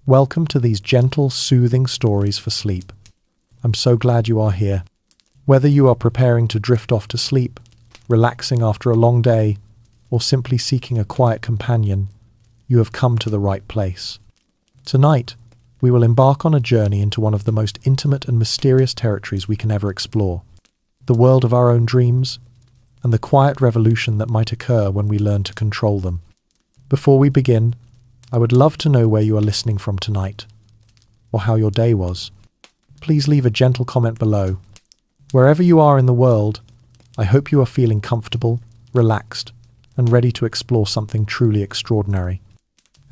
Welcome to these gentle, soothing stories for sleep. I'm so glad you are here. Whether you are preparing to drift off to sleep, relaxing after a long day, or simply seeking a quiet companion, you have come to the right place. Tonight, we will embark on a journey into one of the most intimate and mysterious territories we can ever explore, the world of our own dreams, and the quiet revolution that might occur when we learn to control them. Before we begin, I would love to know where you are listening from tonight, or how your day was. Please leave a gentle comment below. Wherever you are in the world, I hope you are feeling comfortable, relaxed, and ready to explore something truly extraordinary.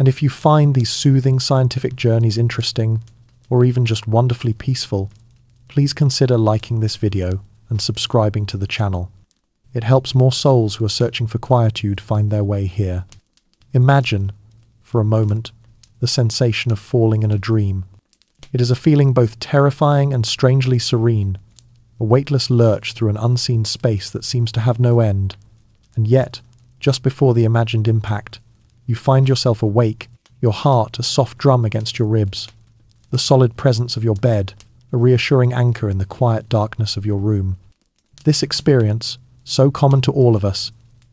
And if you find these soothing scientific journeys interesting, or even just wonderfully peaceful, please consider liking this video and subscribing to the channel. It helps more souls who are searching for quietude find their way here. Imagine, for a moment, the sensation of falling in a dream. It is a feeling both terrifying and strangely serene, a weightless lurch through an unseen space that seems to have no end. And yet, just before the imagined impact, you find yourself awake, your heart a soft drum against your ribs, the solid presence of your bed, a reassuring anchor in the quiet darkness of your room. This experience, so common to all of us,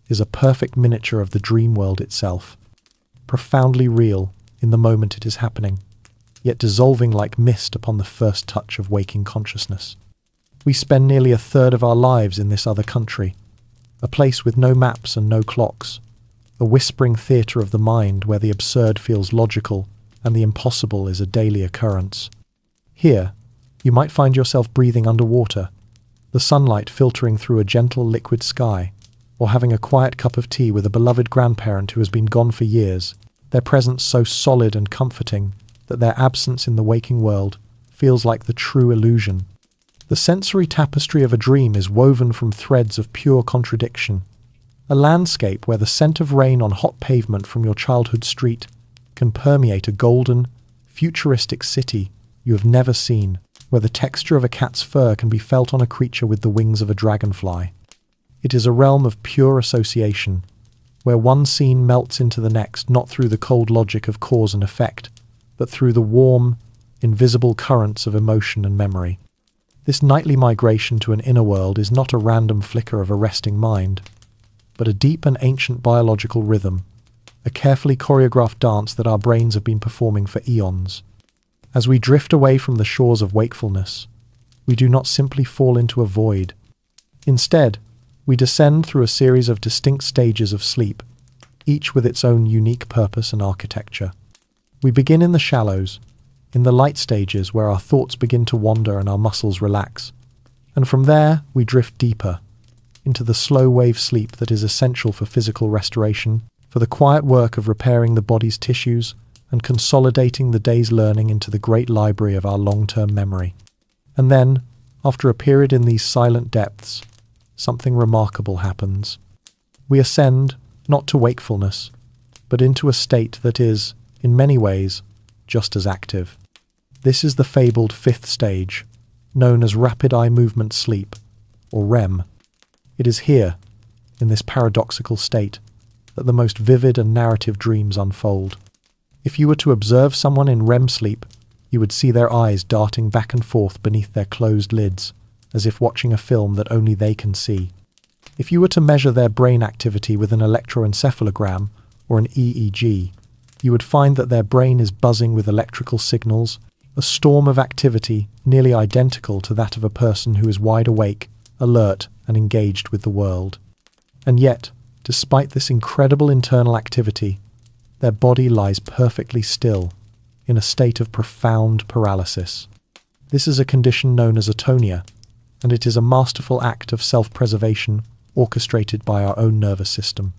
is a perfect miniature of the dream world itself. Profoundly real in the moment it is happening, yet dissolving like mist upon the first touch of waking consciousness. We spend nearly a third of our lives in this other country, a place with no maps and no clocks, a whispering theatre of the mind where the absurd feels logical and the impossible is a daily occurrence. Here, you might find yourself breathing underwater, the sunlight filtering through a gentle liquid sky, or having a quiet cup of tea with a beloved grandparent who has been gone for years, their presence so solid and comforting that their absence in the waking world feels like the true illusion. The sensory tapestry of a dream is woven from threads of pure contradiction, a landscape where the scent of rain on hot pavement from your childhood street can permeate a golden, futuristic city you have never seen, where the texture of a cat's fur can be felt on a creature with the wings of a dragonfly. It is a realm of pure association, where one scene melts into the next not through the cold logic of cause and effect, but through the warm, invisible currents of emotion and memory. This nightly migration to an inner world is not a random flicker of a resting mind, but a deep and ancient biological rhythm, a carefully choreographed dance that our brains have been performing for eons. As we drift away from the shores of wakefulness, we do not simply fall into a void. Instead, we descend through a series of distinct stages of sleep, each with its own unique purpose and architecture. We begin in the shallows, in the light stages where our thoughts begin to wander and our muscles relax, and from there we drift deeper, into the slow wave sleep that is essential for physical restoration, for the quiet work of repairing the body's tissues and consolidating the day's learning into the great library of our long-term memory. And then, after a period in these silent depths, something remarkable happens. We ascend, not to wakefulness, but into a state that is, in many ways, just as active. This is the fabled fifth stage, known as rapid eye movement sleep, or REM. It is here, in this paradoxical state, that the most vivid and narrative dreams unfold. If you were to observe someone in REM sleep, you would see their eyes darting back and forth beneath their closed lids, as if watching a film that only they can see. If you were to measure their brain activity with an electroencephalogram or an EEG, you would find that their brain is buzzing with electrical signals, a storm of activity nearly identical to that of a person who is wide awake, alert, and engaged with the world. And yet, despite this incredible internal activity, their body lies perfectly still, in a state of profound paralysis. This is a condition known as atonia, and it is a masterful act of self-preservation orchestrated by our own nervous system.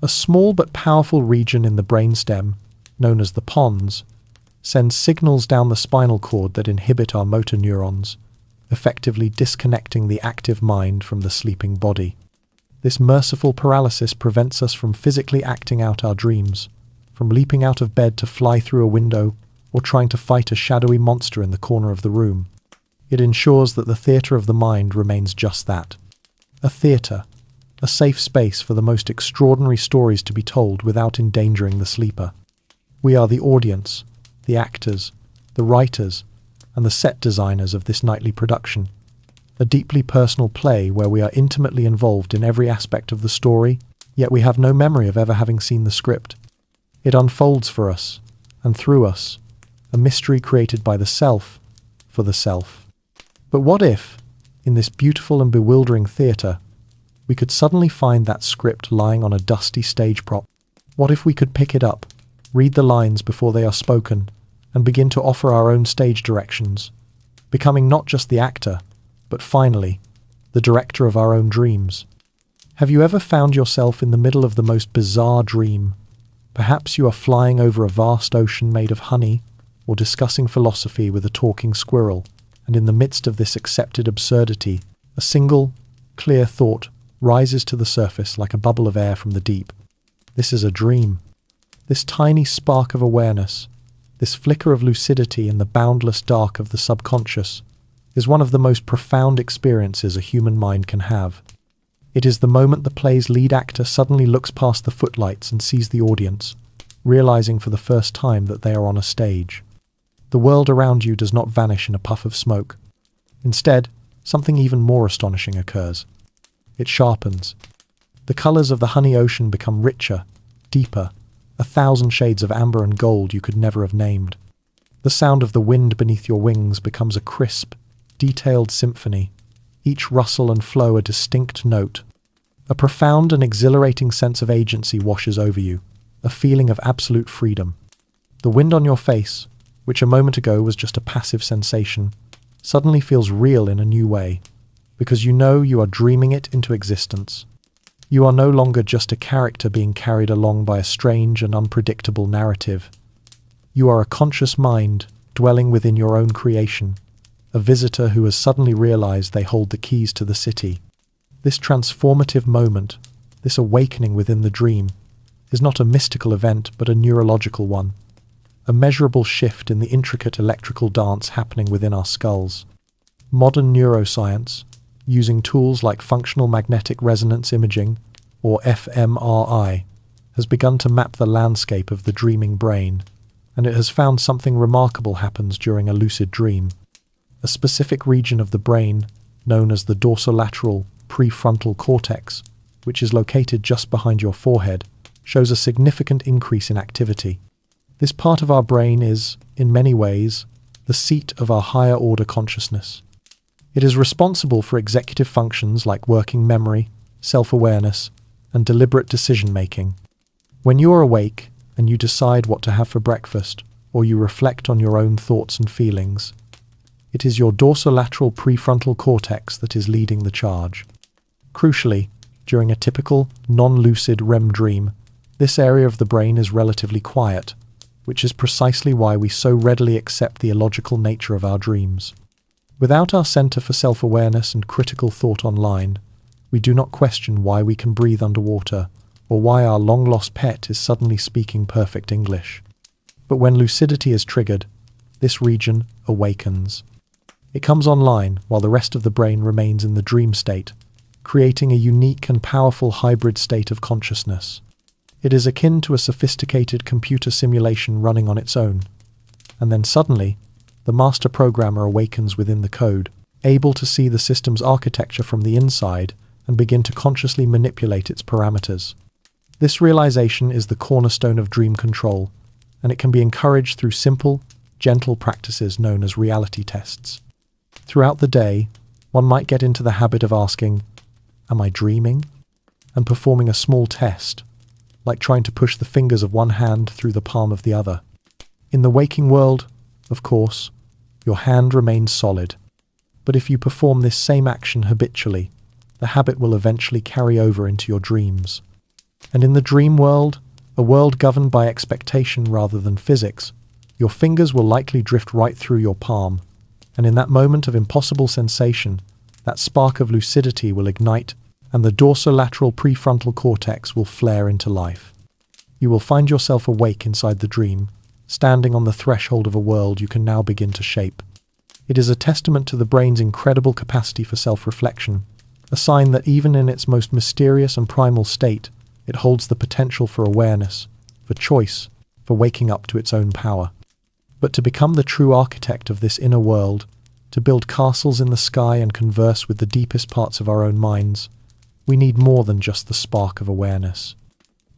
A small but powerful region in the brainstem, known as the pons, sends signals down the spinal cord that inhibit our motor neurons, effectively disconnecting the active mind from the sleeping body. This merciful paralysis prevents us from physically acting out our dreams, from leaping out of bed to fly through a window or trying to fight a shadowy monster in the corner of the room. It ensures that the theatre of the mind remains just that, a theatre, a safe space for the most extraordinary stories to be told without endangering the sleeper. We are the audience, the actors, the writers, and the set designers of this nightly production. A deeply personal play where we are intimately involved in every aspect of the story, yet we have no memory of ever having seen the script. It unfolds for us, and through us, a mystery created by the self, for the self. But what if, in this beautiful and bewildering theatre, we could suddenly find that script lying on a dusty stage prop? What if we could pick it up, read the lines before they are spoken, and begin to offer our own stage directions, becoming not just the actor, but finally, the director of our own dreams? Have you ever found yourself in the middle of the most bizarre dream? Perhaps you are flying over a vast ocean made of honey, or discussing philosophy with a talking squirrel, and in the midst of this accepted absurdity, a single, clear thought rises to the surface like a bubble of air from the deep. This is a dream. This tiny spark of awareness, this flicker of lucidity in the boundless dark of the subconscious, is one of the most profound experiences a human mind can have. It is the moment the play's lead actor suddenly looks past the footlights and sees the audience, realizing for the first time that they are on a stage. The world around you does not vanish in a puff of smoke. Instead, something even more astonishing occurs. It sharpens. The colors of the honey ocean become richer, deeper, 1,000 shades of amber and gold you could never have named. The sound of the wind beneath your wings becomes a crisp, detailed symphony, each rustle and flow a distinct note. A profound and exhilarating sense of agency washes over you, a feeling of absolute freedom. The wind on your face, which a moment ago was just a passive sensation, suddenly feels real in a new way, because you know you are dreaming it into existence. You are no longer just a character being carried along by a strange and unpredictable narrative. You are a conscious mind dwelling within your own creation, a visitor who has suddenly realized they hold the keys to the city. This transformative moment, this awakening within the dream, is not a mystical event but a neurological one, a measurable shift in the intricate electrical dance happening within our skulls. Modern neuroscience, using tools like functional magnetic resonance imaging, or fMRI, has begun to map the landscape of the dreaming brain, and it has found something remarkable happens during a lucid dream. A specific region of the brain, known as the dorsolateral prefrontal cortex, which is located just behind your forehead, shows a significant increase in activity. This part of our brain is, in many ways, the seat of our higher order consciousness. It is responsible for executive functions like working memory, self-awareness, and deliberate decision-making. When you are awake and you decide what to have for breakfast, or you reflect on your own thoughts and feelings, it is your dorsolateral prefrontal cortex that is leading the charge. Crucially, during a typical, non-lucid REM dream, this area of the brain is relatively quiet, which is precisely why we so readily accept the illogical nature of our dreams. Without our center for self-awareness and critical thought online, we do not question why we can breathe underwater, or why our long-lost pet is suddenly speaking perfect English. But when lucidity is triggered, this region awakens. It comes online while the rest of the brain remains in the dream state, creating a unique and powerful hybrid state of consciousness. It is akin to a sophisticated computer simulation running on its own. And then suddenly, the master programmer awakens within the code, able to see the system's architecture from the inside and begin to consciously manipulate its parameters. This realization is the cornerstone of dream control, and it can be encouraged through simple, gentle practices known as reality tests. Throughout the day, one might get into the habit of asking, "Am I dreaming?" and performing a small test, like trying to push the fingers of one hand through the palm of the other. In the waking world, of course, your hand remains solid, but if you perform this same action habitually, the habit will eventually carry over into your dreams. And in the dream world, a world governed by expectation rather than physics, your fingers will likely drift right through your palm, and in that moment of impossible sensation, that spark of lucidity will ignite, and the dorsolateral prefrontal cortex will flare into life. You will find yourself awake inside the dream, standing on the threshold of a world you can now begin to shape. It is a testament to the brain's incredible capacity for self-reflection, a sign that even in its most mysterious and primal state, it holds the potential for awareness, for choice, for waking up to its own power. But to become the true architect of this inner world, to build castles in the sky and converse with the deepest parts of our own minds, we need more than just the spark of awareness.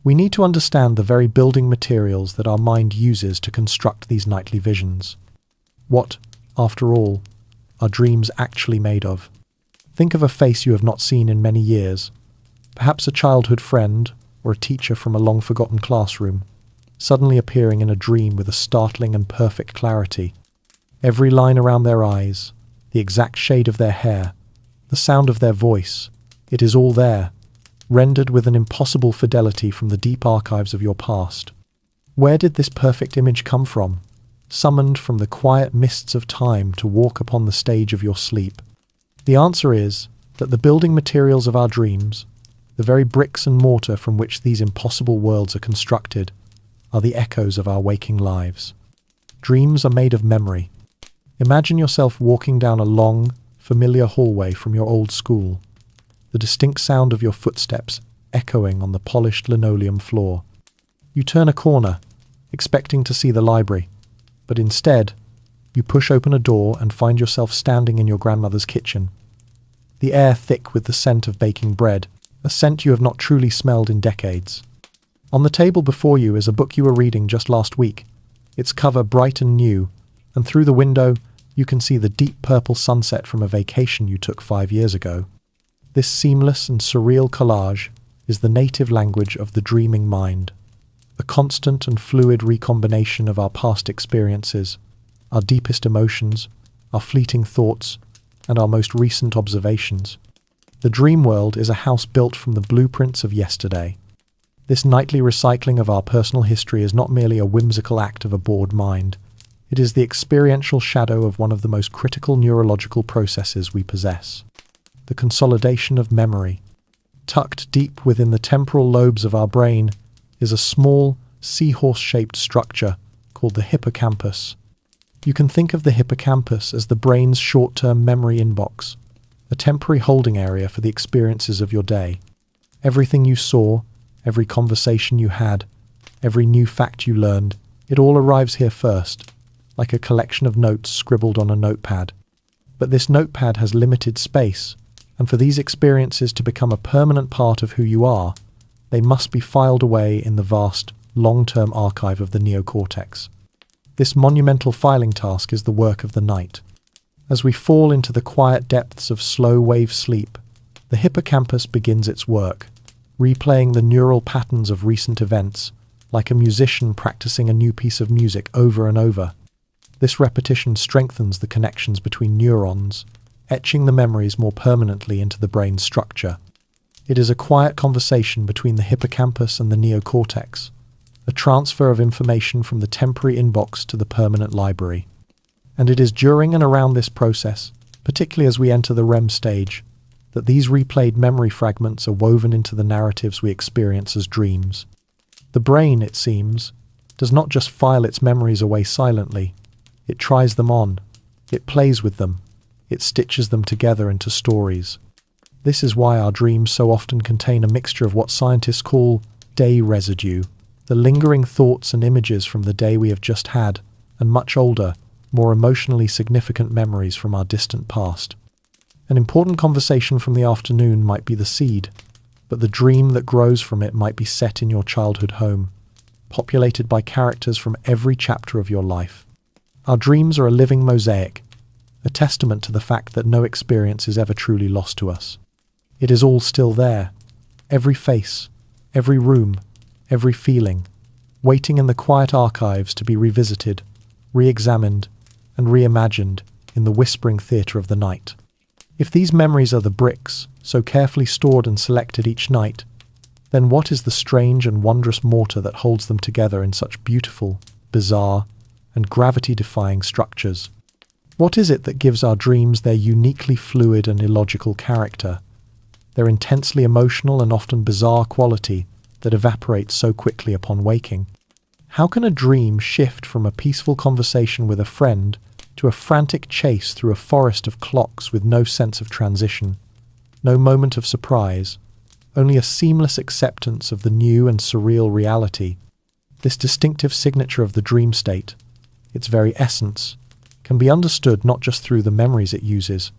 We need to understand the very building materials that our mind uses to construct these nightly visions. What, after all, are dreams actually made of? Think of a face you have not seen in many years, perhaps a childhood friend or a teacher from a long-forgotten classroom, suddenly appearing in a dream with a startling and perfect clarity. Every line around their eyes, the exact shade of their hair, the sound of their voice, it is all there, rendered with an impossible fidelity from the deep archives of your past. Where did this perfect image come from? Summoned from the quiet mists of time to walk upon the stage of your sleep? The answer is that the building materials of our dreams, the very bricks and mortar from which these impossible worlds are constructed, are the echoes of our waking lives. Dreams are made of memory. Imagine yourself walking down a long, familiar hallway from your old school, the distinct sound of your footsteps echoing on the polished linoleum floor. You turn a corner, expecting to see the library, but instead, you push open a door and find yourself standing in your grandmother's kitchen. The air thick with the scent of baking bread, a scent you have not truly smelled in decades. On the table before you is a book you were reading just last week, its cover bright and new, and through the window you can see the deep purple sunset from a vacation you took 5 years ago. This seamless and surreal collage is the native language of the dreaming mind, a constant and fluid recombination of our past experiences, our deepest emotions, our fleeting thoughts, and our most recent observations. The dream world is a house built from the blueprints of yesterday. This nightly recycling of our personal history is not merely a whimsical act of a bored mind. It is the experiential shadow of one of the most critical neurological processes we possess, the consolidation of memory. Tucked deep within the temporal lobes of our brain is a small, seahorse-shaped structure called the hippocampus. You can think of the hippocampus as the brain's short-term memory inbox, a temporary holding area for the experiences of your day. Everything you saw, every conversation you had, every new fact you learned, it all arrives here first, like a collection of notes scribbled on a notepad. But this notepad has limited space, and for these experiences to become a permanent part of who you are, they must be filed away in the vast, long-term archive of the neocortex. This monumental filing task is the work of the night. As we fall into the quiet depths of slow-wave sleep, the hippocampus begins its work, replaying the neural patterns of recent events, like a musician practicing a new piece of music over and over. This repetition strengthens the connections between neurons, etching the memories more permanently into the brain's structure. It is a quiet conversation between the hippocampus and the neocortex, a transfer of information from the temporary inbox to the permanent library. And it is during and around this process, particularly as we enter the REM stage, that these replayed memory fragments are woven into the narratives we experience as dreams. The brain, it seems, does not just file its memories away silently. It tries them on. It plays with them. It stitches them together into stories. This is why our dreams so often contain a mixture of what scientists call day residue, the lingering thoughts and images from the day we have just had, and much older, more emotionally significant memories from our distant past. An important conversation from the afternoon might be the seed, but the dream that grows from it might be set in your childhood home, populated by characters from every chapter of your life. Our dreams are a living mosaic, a testament to the fact that no experience is ever truly lost to us. It is all still there, every face, every room, every feeling, waiting in the quiet archives to be revisited, re-examined, and reimagined in the whispering theatre of the night. If these memories are the bricks, so carefully stored and selected each night, then what is the strange and wondrous mortar that holds them together in such beautiful, bizarre, and gravity-defying structures? What is it that gives our dreams their uniquely fluid and illogical character, their intensely emotional and often bizarre quality that evaporates so quickly upon waking? How can a dream shift from a peaceful conversation with a friend to a frantic chase through a forest of clocks with no sense of transition, no moment of surprise, only a seamless acceptance of the new and surreal reality? This distinctive signature of the dream state, its very essence, can be understood not just through the memories it uses,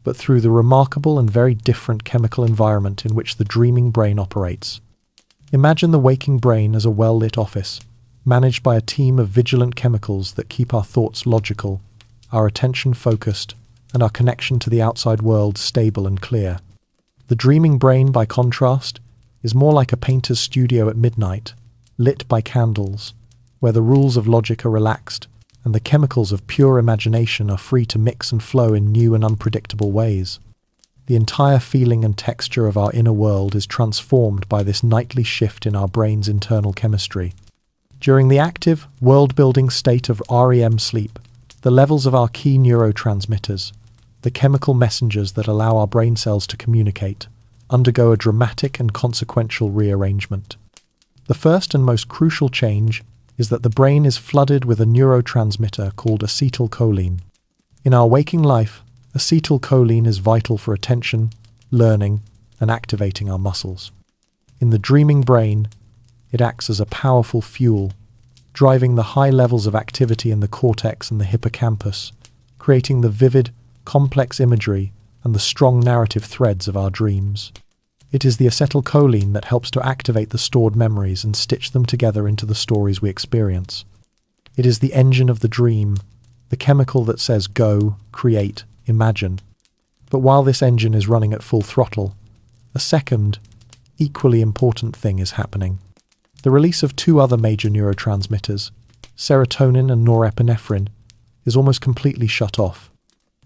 but through the remarkable and very different chemical environment in which the dreaming brain operates. Imagine the waking brain as a well-lit office, managed by a team of vigilant chemicals that keep our thoughts logical, our attention focused, and our connection to the outside world stable and clear. The dreaming brain, by contrast, is more like a painter's studio at midnight, lit by candles, where the rules of logic are relaxed and the chemicals of pure imagination are free to mix and flow in new and unpredictable ways. The entire feeling and texture of our inner world is transformed by this nightly shift in our brain's internal chemistry. During the active, world-building state of REM sleep, the levels of our key neurotransmitters, the chemical messengers that allow our brain cells to communicate, undergo a dramatic and consequential rearrangement. The first and most crucial change is that the brain is flooded with a neurotransmitter called acetylcholine. In our waking life, acetylcholine is vital for attention, learning, and activating our muscles. In the dreaming brain, it acts as a powerful fuel, driving the high levels of activity in the cortex and the hippocampus, creating the vivid, complex imagery and the strong narrative threads of our dreams. It is the acetylcholine that helps to activate the stored memories and stitch them together into the stories we experience. It is the engine of the dream, the chemical that says go, create, imagine. But while this engine is running at full throttle, a second, equally important thing is happening. The release of two other major neurotransmitters, serotonin and norepinephrine, is almost completely shut off.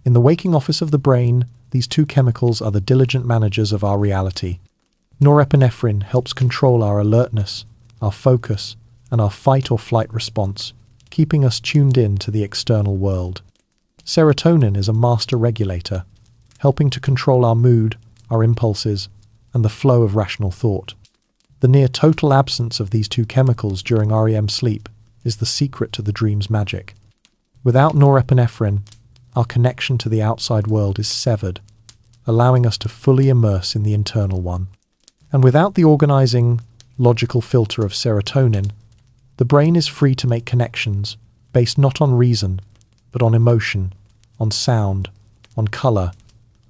In the waking office of the brain, these two chemicals are the diligent managers of our reality. Norepinephrine helps control our alertness, our focus, and our fight or flight response, keeping us tuned in to the external world. Serotonin is a master regulator, helping to control our mood, our impulses, and the flow of rational thought. The near total absence of these two chemicals during REM sleep is the secret to the dream's magic. Without norepinephrine, our connection to the outside world is severed, allowing us to fully immerse in the internal one. And without the organizing, logical filter of serotonin, the brain is free to make connections based not on reason, but on emotion, on sound, on color,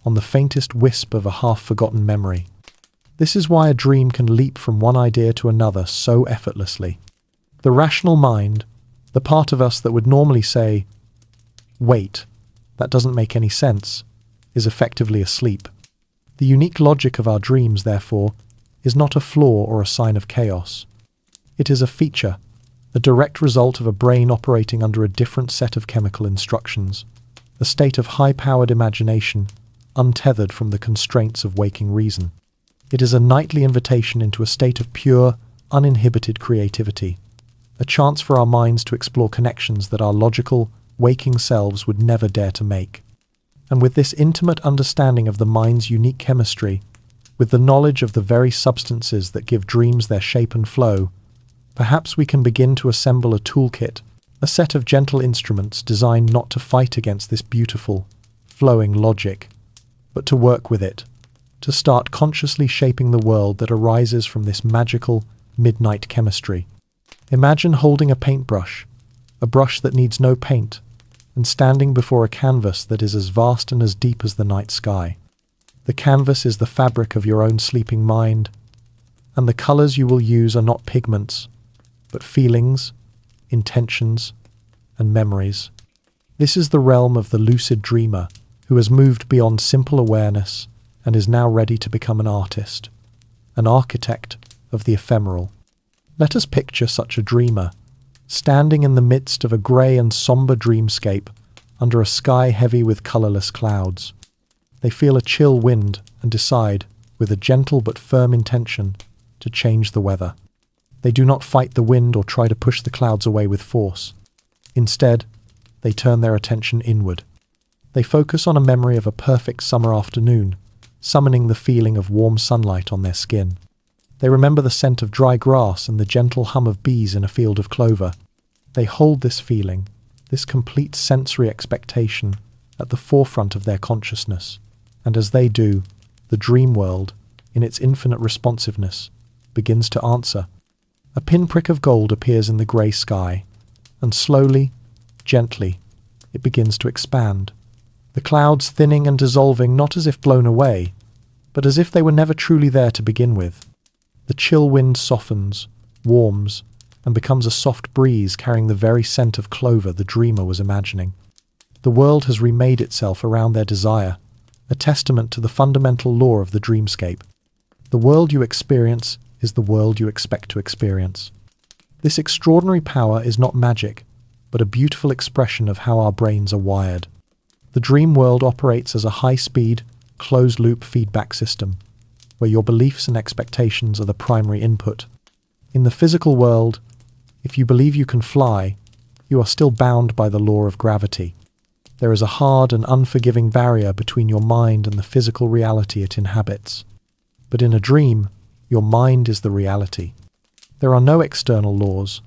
on the faintest wisp of a half-forgotten memory. This is why a dream can leap from one idea to another so effortlessly. The rational mind, the part of us that would normally say, "Wait, that doesn't make any sense," is effectively asleep. The unique logic of our dreams, therefore, is not a flaw or a sign of chaos. It is a feature, a direct result of a brain operating under a different set of chemical instructions, a state of high-powered imagination, untethered from the constraints of waking reason. It is a nightly invitation into a state of pure, uninhibited creativity, a chance for our minds to explore connections that our logical, waking selves would never dare to make. And with this intimate understanding of the mind's unique chemistry, with the knowledge of the very substances that give dreams their shape and flow, perhaps we can begin to assemble a toolkit, a set of gentle instruments designed not to fight against this beautiful, flowing logic, but to work with it, to start consciously shaping the world that arises from this magical, midnight chemistry. Imagine holding a paintbrush, a brush that needs no paint, and standing before a canvas that is as vast and as deep as the night sky. The canvas is the fabric of your own sleeping mind, and the colors you will use are not pigments, but feelings, intentions, and memories. This is the realm of the lucid dreamer, who has moved beyond simple awareness and is now ready to become an artist, an architect of the ephemeral. Let us picture such a dreamer, standing in the midst of a grey and sombre dreamscape under a sky heavy with colourless clouds. They feel a chill wind and decide, with a gentle but firm intention, to change the weather. They do not fight the wind or try to push the clouds away with force. Instead, they turn their attention inward. They focus on a memory of a perfect summer afternoon, summoning the feeling of warm sunlight on their skin. They remember the scent of dry grass and the gentle hum of bees in a field of clover. They hold this feeling, this complete sensory expectation, at the forefront of their consciousness. And as they do, the dream world, in its infinite responsiveness, begins to answer. A pinprick of gold appears in the grey sky, and slowly, gently, it begins to expand. The clouds thinning and dissolving not as if blown away, but as if they were never truly there to begin with. The chill wind softens, warms, and becomes a soft breeze carrying the very scent of clover the dreamer was imagining. The world has remade itself around their desire, a testament to the fundamental law of the dreamscape. The world you experience is the world you expect to experience. This extraordinary power is not magic, but a beautiful expression of how our brains are wired. The dream world operates as a high-speed, closed-loop feedback system, where your beliefs and expectations are the primary input. In the physical world, if you believe you can fly, you are still bound by the law of gravity. There is a hard and unforgiving barrier between your mind and the physical reality it inhabits. But in a dream, your mind is the reality. There are no external laws,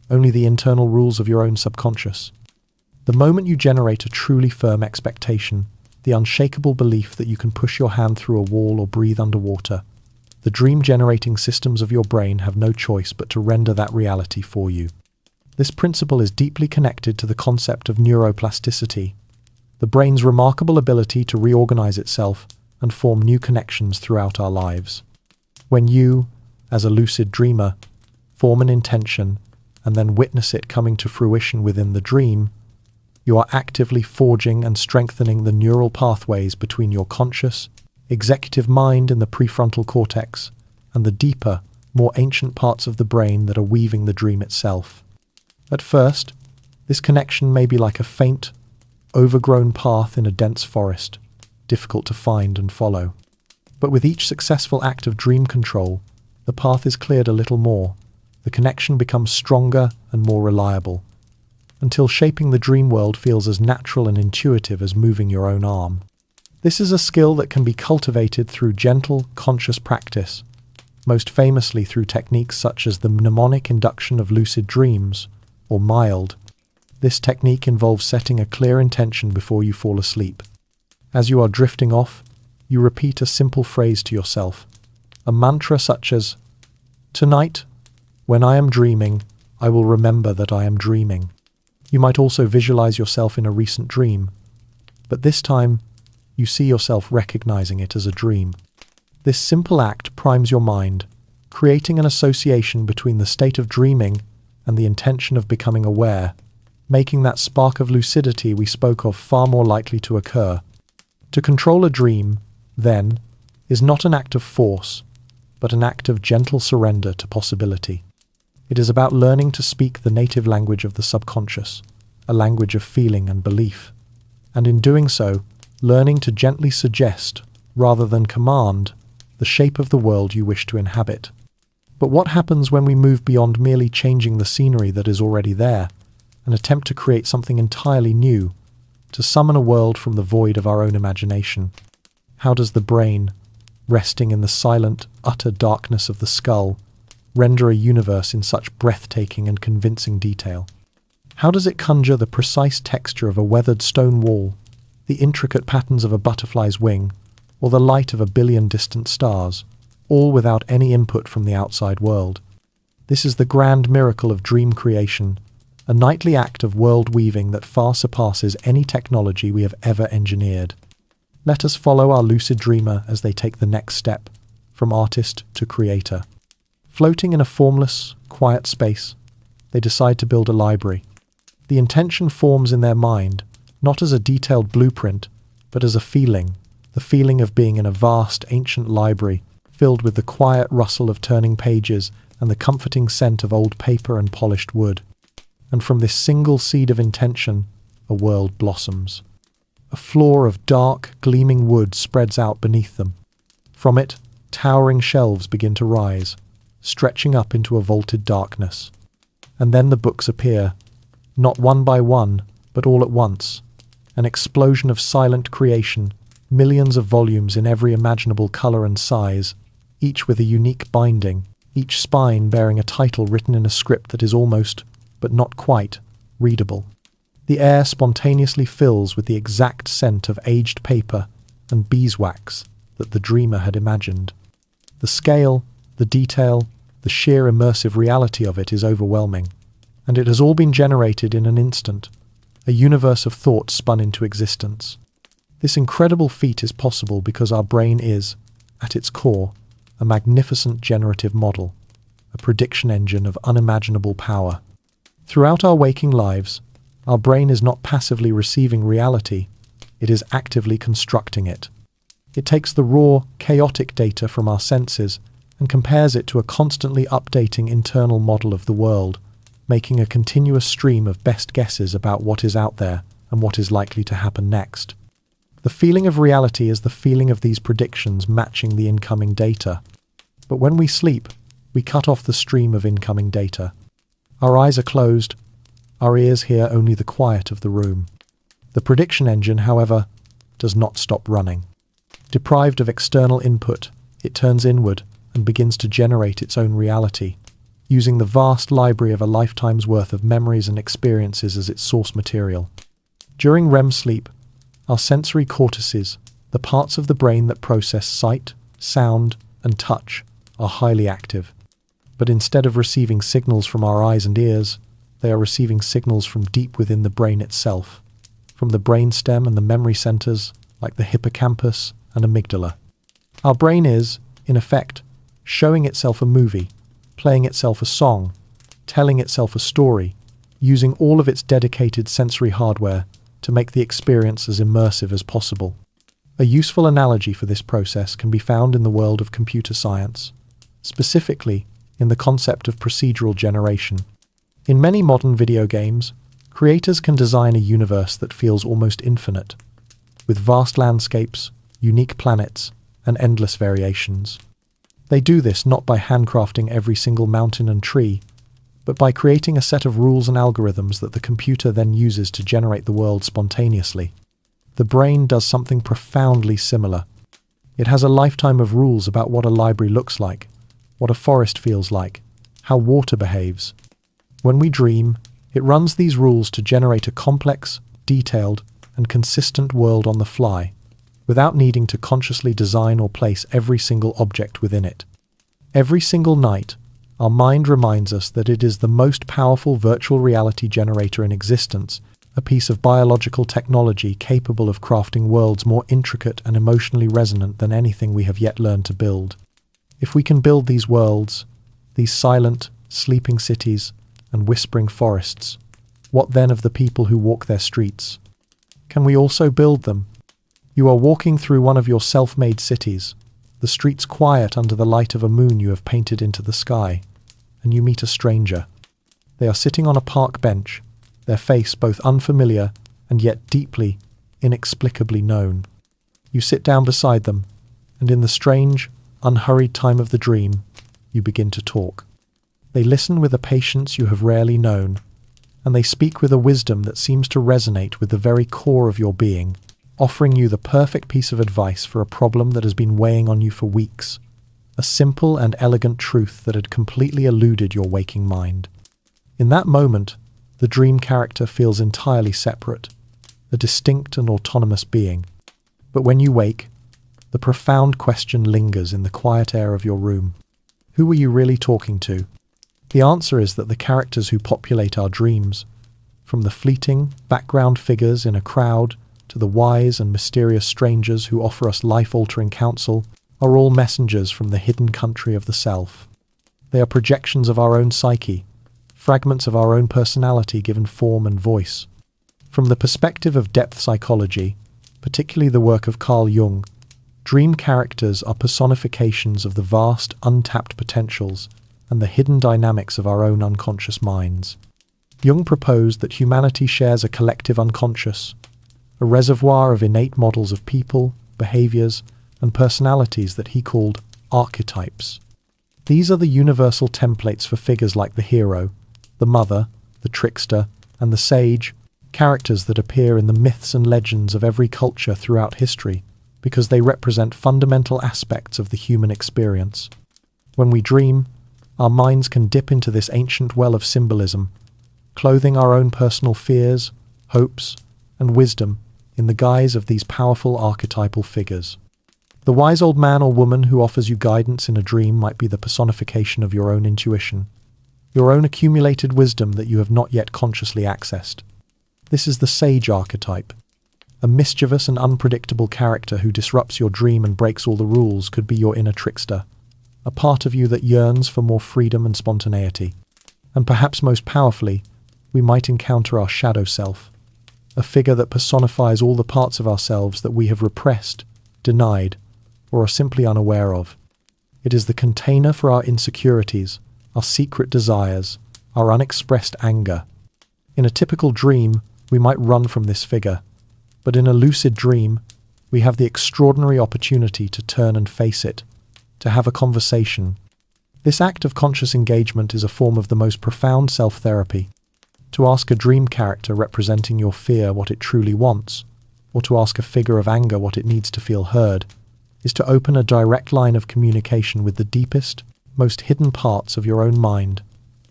only the internal rules of your own subconscious. The moment you generate a truly firm expectation, the unshakable belief that you can push your hand through a wall or breathe underwater, the dream-generating systems of your brain have no choice but to render that reality for you. This principle is deeply connected to the concept of neuroplasticity, the brain's remarkable ability to reorganize itself and form new connections throughout our lives. When you, as a lucid dreamer, form an intention and then witness it coming to fruition within the dream, you are actively forging and strengthening the neural pathways between your conscious, executive mind in the prefrontal cortex and the deeper, more ancient parts of the brain that are weaving the dream itself. At first, this connection may be like a faint, overgrown path in a dense forest, difficult to find and follow. But with each successful act of dream control, the path is cleared a little more, the connection becomes stronger and more reliable, until shaping the dream world feels as natural and intuitive as moving your own arm. This is a skill that can be cultivated through gentle, conscious practice, most famously through techniques such as the mnemonic induction of lucid dreams, or MILD. This technique involves setting a clear intention before you fall asleep. As you are drifting off, you repeat a simple phrase to yourself, a mantra such as, "Tonight, when I am dreaming, I will remember that I am dreaming." You might also visualize yourself in a recent dream, but this time, you see yourself recognizing it as a dream. This simple act primes your mind, creating an association between the state of dreaming and the intention of becoming aware, making that spark of lucidity we spoke of far more likely to occur. To control a dream, then, is not an act of force, but an act of gentle surrender to possibility. It is about learning to speak the native language of the subconscious, a language of feeling and belief, and in doing so, learning to gently suggest, rather than command, the shape of the world you wish to inhabit. But what happens when we move beyond merely changing the scenery that is already there, and attempt to create something entirely new, to summon a world from the void of our own imagination? How does the brain, resting in the silent, utter darkness of the skull, render a universe in such breathtaking and convincing detail? How does it conjure the precise texture of a weathered stone wall, the intricate patterns of a butterfly's wing, or the light of a billion distant stars, all without any input from the outside world? This is the grand miracle of dream creation, a nightly act of world-weaving that far surpasses any technology we have ever engineered. Let us follow our lucid dreamer as they take the next step, from artist to creator. Floating in a formless, quiet space, they decide to build a library. The intention forms in their mind, not as a detailed blueprint, but as a feeling, the feeling of being in a vast, ancient library, filled with the quiet rustle of turning pages and the comforting scent of old paper and polished wood. And from this single seed of intention, a world blossoms. A floor of dark, gleaming wood spreads out beneath them. From it, towering shelves begin to rise, stretching up into a vaulted darkness. And then the books appear, not one by one, but all at once. An explosion of silent creation, millions of volumes in every imaginable color and size, each with a unique binding, each spine bearing a title written in a script that is almost, but not quite, readable. The air spontaneously fills with the exact scent of aged paper and beeswax that the dreamer had imagined. The scale, the detail, the sheer immersive reality of it is overwhelming, and it has all been generated in an instant, a universe of thoughts spun into existence. This incredible feat is possible because our brain is, at its core, a magnificent generative model, a prediction engine of unimaginable power. Throughout our waking lives, our brain is not passively receiving reality, it is actively constructing it. It takes the raw, chaotic data from our senses and compares it to a constantly updating internal model of the world, making a continuous stream of best guesses about what is out there and what is likely to happen next. The feeling of reality is the feeling of these predictions matching the incoming data. But when we sleep, we cut off the stream of incoming data. Our eyes are closed, our ears hear only the quiet of the room. The prediction engine, however, does not stop running. Deprived of external input, it turns inward and begins to generate its own reality, using the vast library of a lifetime's worth of memories and experiences as its source material. During REM sleep, our sensory cortices, the parts of the brain that process sight, sound, and touch, are highly active. But instead of receiving signals from our eyes and ears, they are receiving signals from deep within the brain itself, from the brainstem and the memory centers, like the hippocampus and amygdala. Our brain is, in effect, showing itself a movie, playing itself a song, telling itself a story, using all of its dedicated sensory hardware to make the experience as immersive as possible. A useful analogy for this process can be found in the world of computer science, specifically in the concept of procedural generation. In many modern video games, creators can design a universe that feels almost infinite, with vast landscapes, unique planets, and endless variations. They do this not by handcrafting every single mountain and tree, but by creating a set of rules and algorithms that the computer then uses to generate the world spontaneously. The brain does something profoundly similar. It has a lifetime of rules about what a library looks like, what a forest feels like, how water behaves. When we dream, it runs these rules to generate a complex, detailed, and consistent world on the fly, without needing to consciously design or place every single object within it. Every single night, our mind reminds us that it is the most powerful virtual reality generator in existence, a piece of biological technology capable of crafting worlds more intricate and emotionally resonant than anything we have yet learned to build. If we can build these worlds, these silent, sleeping cities, and whispering forests, what then of the people who walk their streets? Can we also build them? You are walking through one of your self-made cities, the streets quiet under the light of a moon you have painted into the sky, and you meet a stranger. They are sitting on a park bench, their face both unfamiliar and yet deeply, inexplicably known. You sit down beside them, and in the strange, unhurried time of the dream, you begin to talk. They listen with a patience you have rarely known, and they speak with a wisdom that seems to resonate with the very core of your being, offering you the perfect piece of advice for a problem that has been weighing on you for weeks, a simple and elegant truth that had completely eluded your waking mind. In that moment, the dream character feels entirely separate, a distinct and autonomous being. But when you wake, the profound question lingers in the quiet air of your room. Who were you really talking to? The answer is that the characters who populate our dreams, from the fleeting, background figures in a crowd to the wise and mysterious strangers who offer us life-altering counsel, are all messengers from the hidden country of the self. They are projections of our own psyche, fragments of our own personality given form and voice. From the perspective of depth psychology, particularly the work of Carl Jung, dream characters are personifications of the vast, untapped potentials and the hidden dynamics of our own unconscious minds. Jung proposed that humanity shares a collective unconscious, a reservoir of innate models of people, behaviors, and personalities that he called archetypes. These are the universal templates for figures like the hero, the mother, the trickster, and the sage, characters that appear in the myths and legends of every culture throughout history, because they represent fundamental aspects of the human experience. When we dream, our minds can dip into this ancient well of symbolism, clothing our own personal fears, hopes, and wisdom in the guise of these powerful archetypal figures. The wise old man or woman who offers you guidance in a dream might be the personification of your own intuition, your own accumulated wisdom that you have not yet consciously accessed. This is the sage archetype. A mischievous and unpredictable character who disrupts your dream and breaks all the rules could be your inner trickster, a part of you that yearns for more freedom and spontaneity. And perhaps most powerfully, we might encounter our shadow self, a figure that personifies all the parts of ourselves that we have repressed, denied, or are simply unaware of. It is the container for our insecurities, our secret desires, our unexpressed anger. In a typical dream, we might run from this figure, but in a lucid dream, we have the extraordinary opportunity to turn and face it, to have a conversation. This act of conscious engagement is a form of the most profound self-therapy. To ask a dream character representing your fear what it truly wants, or to ask a figure of anger what it needs to feel heard, is to open a direct line of communication with the deepest, most hidden parts of your own mind,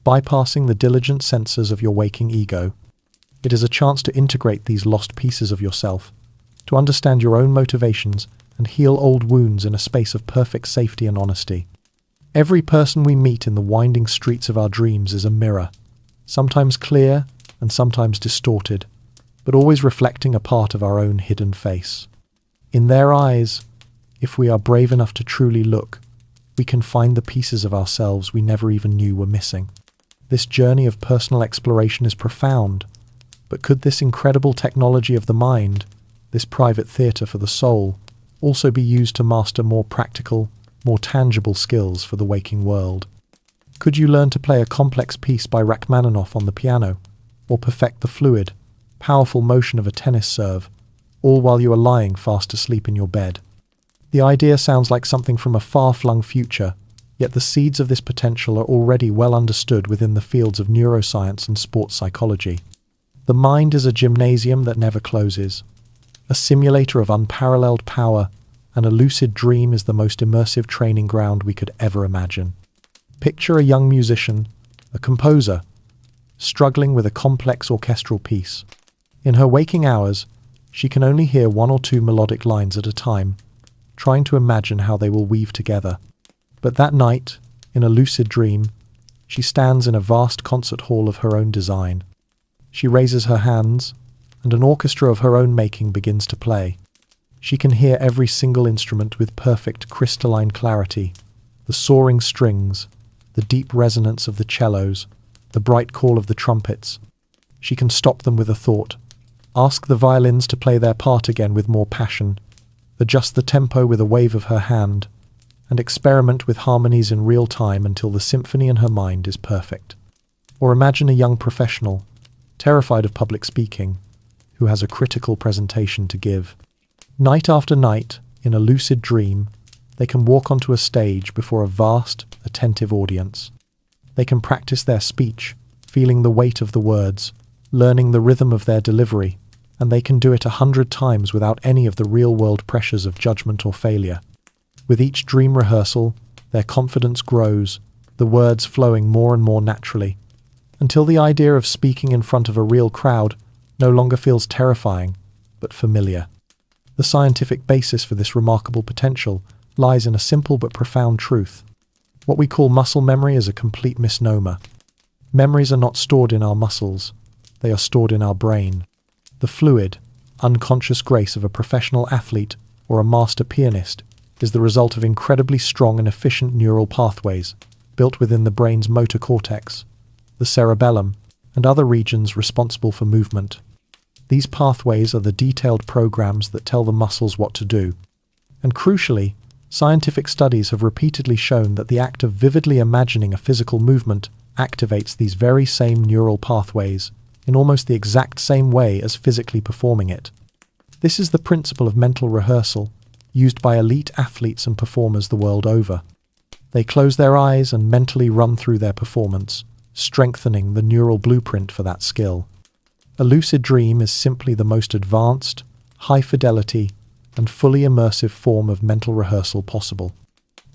bypassing the diligent censors of your waking ego. It is a chance to integrate these lost pieces of yourself, to understand your own motivations and heal old wounds in a space of perfect safety and honesty. Every person we meet in the winding streets of our dreams is a mirror, sometimes clear and sometimes distorted, but always reflecting a part of our own hidden face. In their eyes, if we are brave enough to truly look, we can find the pieces of ourselves we never even knew were missing. This journey of personal exploration is profound, but could this incredible technology of the mind, this private theatre for the soul, also be used to master more practical, more tangible skills for the waking world? Could you learn to play a complex piece by Rachmaninoff on the piano, or perfect the fluid, powerful motion of a tennis serve, all while you are lying fast asleep in your bed? The idea sounds like something from a far-flung future, yet the seeds of this potential are already well understood within the fields of neuroscience and sports psychology. The mind is a gymnasium that never closes, a simulator of unparalleled power, and a lucid dream is the most immersive training ground we could ever imagine. Picture a young musician, a composer, struggling with a complex orchestral piece. In her waking hours, she can only hear one or two melodic lines at a time, trying to imagine how they will weave together. But that night, in a lucid dream, she stands in a vast concert hall of her own design. She raises her hands, and an orchestra of her own making begins to play. She can hear every single instrument with perfect crystalline clarity, the soaring strings, the deep resonance of the cellos, the bright call of the trumpets. She can stop them with a thought, ask the violins to play their part again with more passion, adjust the tempo with a wave of her hand, and experiment with harmonies in real time until the symphony in her mind is perfect. Or imagine a young professional, terrified of public speaking, who has a critical presentation to give. Night after night, in a lucid dream, they can walk onto a stage before a vast, attentive audience. They can practice their speech, feeling the weight of the words, learning the rhythm of their delivery, and they can do it 100 times without any of the real-world pressures of judgment or failure. With each dream rehearsal, their confidence grows, the words flowing more and more naturally, until the idea of speaking in front of a real crowd no longer feels terrifying, but familiar. The scientific basis for this remarkable potential lies in a simple but profound truth. What we call muscle memory is a complete misnomer. Memories are not stored in our muscles, they are stored in our brain. The fluid, unconscious grace of a professional athlete or a master pianist is the result of incredibly strong and efficient neural pathways built within the brain's motor cortex, the cerebellum, and other regions responsible for movement. These pathways are the detailed programs that tell the muscles what to do. And crucially, scientific studies have repeatedly shown that the act of vividly imagining a physical movement activates these very same neural pathways in almost the exact same way as physically performing it. This is the principle of mental rehearsal, used by elite athletes and performers the world over. They close their eyes and mentally run through their performance, strengthening the neural blueprint for that skill. A lucid dream is simply the most advanced, high-fidelity, and fully immersive form of mental rehearsal possible.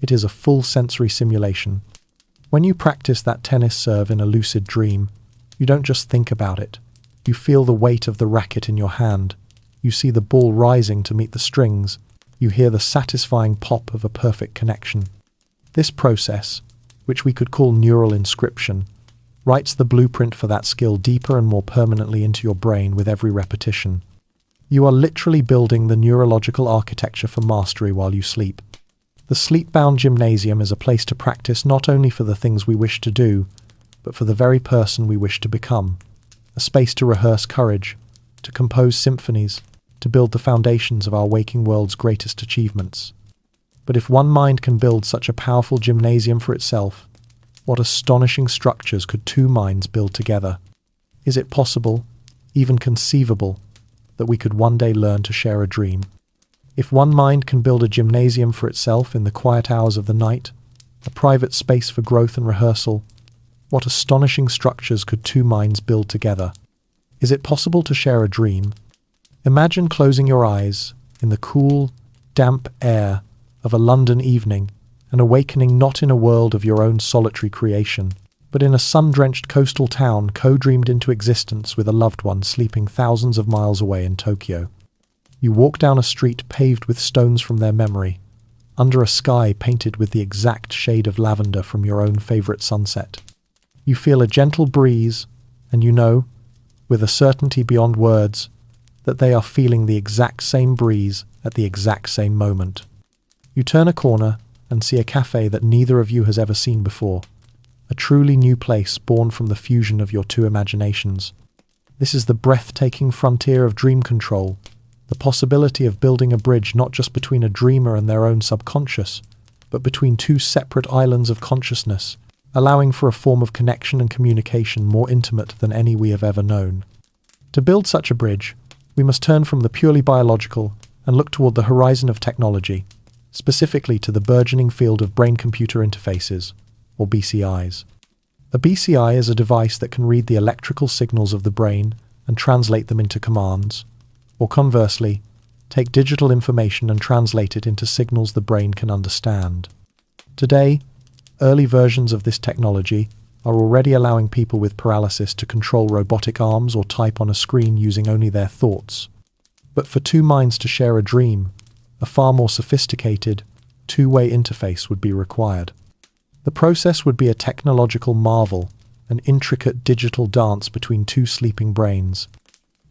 It is a full sensory simulation. When you practice that tennis serve in a lucid dream, you don't just think about it. You feel the weight of the racket in your hand. You see the ball rising to meet the strings. You hear the satisfying pop of a perfect connection. This process, which we could call neural inscription, writes the blueprint for that skill deeper and more permanently into your brain with every repetition. You are literally building the neurological architecture for mastery while you sleep. The sleep-bound gymnasium is a place to practice not only for the things we wish to do, but for the very person we wish to become. A space to rehearse courage, to compose symphonies, to build the foundations of our waking world's greatest achievements. But if one mind can build such a powerful gymnasium for itself, what astonishing structures could two minds build together? Is it possible, even conceivable, that we could one day learn to share a dream? If one mind can build a gymnasium for itself in the quiet hours of the night, a private space for growth and rehearsal, what astonishing structures could two minds build together? Is it possible to share a dream? Imagine closing your eyes in the cool, damp air of a London evening and awakening not in a world of your own solitary creation, but in a sun-drenched coastal town co-dreamed into existence with a loved one sleeping thousands of miles away in Tokyo. You walk down a street paved with stones from their memory, under a sky painted with the exact shade of lavender from your own favorite sunset. You feel a gentle breeze, and you know, with a certainty beyond words, that they are feeling the exact same breeze at the exact same moment. You turn a corner and see a cafe that neither of you has ever seen before, a truly new place born from the fusion of your two imaginations. This is the breathtaking frontier of dream control, the possibility of building a bridge not just between a dreamer and their own subconscious, but between two separate islands of consciousness, allowing for a form of connection and communication more intimate than any we have ever known. To build such a bridge, we must turn from the purely biological and look toward the horizon of technology, specifically to the burgeoning field of brain-computer interfaces, or BCIs. A BCI is a device that can read the electrical signals of the brain and translate them into commands, or conversely, take digital information and translate it into signals the brain can understand. Today, early versions of this technology are already allowing people with paralysis to control robotic arms or type on a screen using only their thoughts. But for two minds to share a dream, a far more sophisticated, two-way interface would be required. The process would be a technological marvel, an intricate digital dance between two sleeping brains.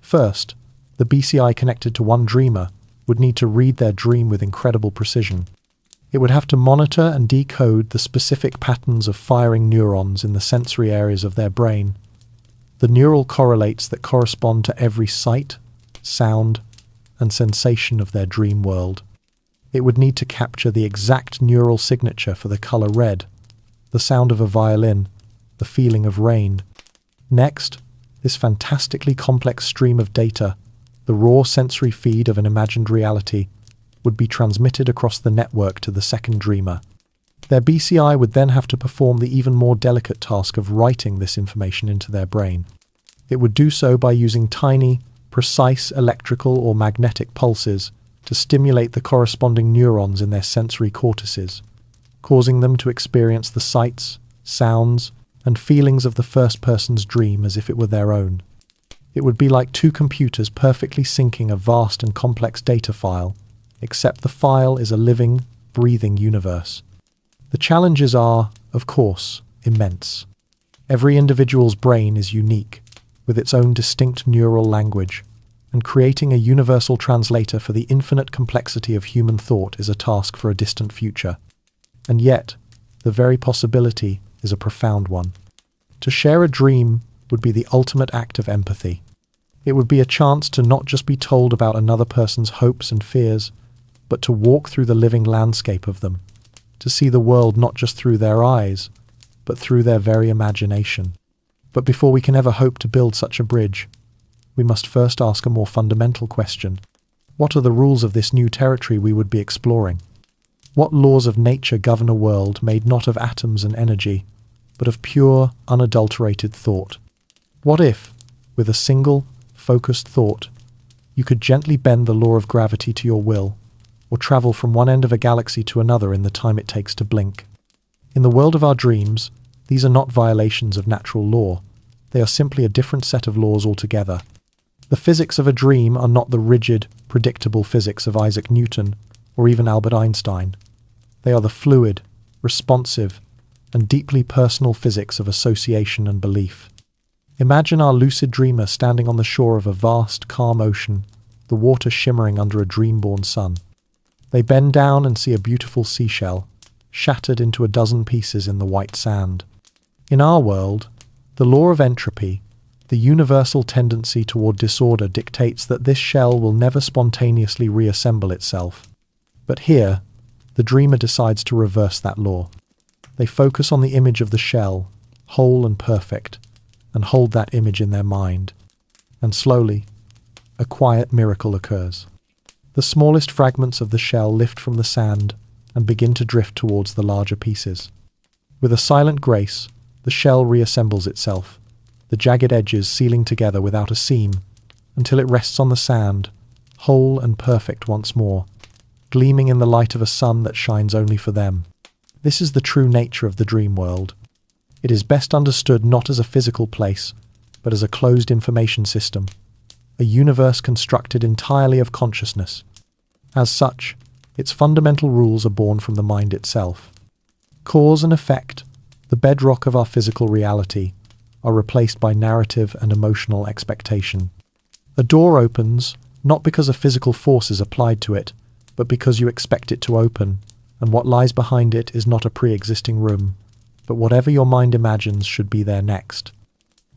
First, the BCI connected to one dreamer would need to read their dream with incredible precision. It would have to monitor and decode the specific patterns of firing neurons in the sensory areas of their brain, the neural correlates that correspond to every sight, sound, and sensation of their dream world. It would need to capture the exact neural signature for the color red, the sound of a violin, the feeling of rain. Next, this fantastically complex stream of data, the raw sensory feed of an imagined reality, would be transmitted across the network to the second dreamer. Their BCI would then have to perform the even more delicate task of writing this information into their brain. It would do so by using tiny, precise electrical or magnetic pulses to stimulate the corresponding neurons in their sensory cortices, causing them to experience the sights, sounds, and feelings of the first person's dream as if it were their own. It would be like two computers perfectly syncing a vast and complex data file, except the file is a living, breathing universe. The challenges are, of course, immense. Every individual's brain is unique, with its own distinct neural language, and creating a universal translator for the infinite complexity of human thought is a task for a distant future. And yet, the very possibility is a profound one. To share a dream would be the ultimate act of empathy. It would be a chance to not just be told about another person's hopes and fears, but to walk through the living landscape of them, to see the world not just through their eyes, but through their very imagination. But before we can ever hope to build such a bridge, we must first ask a more fundamental question. What are the rules of this new territory we would be exploring? What laws of nature govern a world made not of atoms and energy, but of pure, unadulterated thought? What if, with a single, focused thought, you could gently bend the law of gravity to your will, or travel from one end of a galaxy to another in the time it takes to blink? In the world of our dreams, these are not violations of natural law. They are simply a different set of laws altogether. The physics of a dream are not the rigid, predictable physics of Isaac Newton or even Albert Einstein. They are the fluid, responsive, and deeply personal physics of association and belief. Imagine our lucid dreamer standing on the shore of a vast, calm ocean, the water shimmering under a dream-born sun. They bend down and see a beautiful seashell, shattered into a dozen pieces in the white sand. In our world, the law of entropy, the universal tendency toward disorder, dictates that this shell will never spontaneously reassemble itself. But here, the dreamer decides to reverse that law. They focus on the image of the shell, whole and perfect, and hold that image in their mind. And slowly, a quiet miracle occurs. The smallest fragments of the shell lift from the sand and begin to drift towards the larger pieces. With a silent grace, the shell reassembles itself, the jagged edges sealing together without a seam, until it rests on the sand, whole and perfect once more, gleaming in the light of a sun that shines only for them. This is the true nature of the dream world. It is best understood not as a physical place, but as a closed information system, a universe constructed entirely of consciousness. As such, its fundamental rules are born from the mind itself. Cause and effect, the bedrock of our physical reality, are replaced by narrative and emotional expectation. A door opens, not because a physical force is applied to it, but because you expect it to open, and what lies behind it is not a pre-existing room, but whatever your mind imagines should be there next.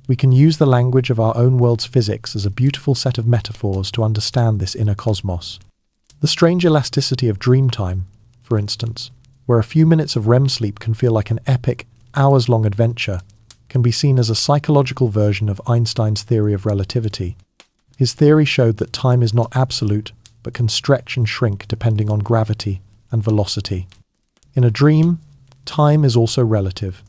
We can use the language of our own world's physics as a beautiful set of metaphors to understand this inner cosmos. The strange elasticity of dream time, for instance, where a few minutes of REM sleep can feel like an epic, hours-long adventure, can be seen as a psychological version of Einstein's theory of relativity. His theory showed that time is not absolute, but can stretch and shrink depending on gravity and velocity. In a dream, time is also relative,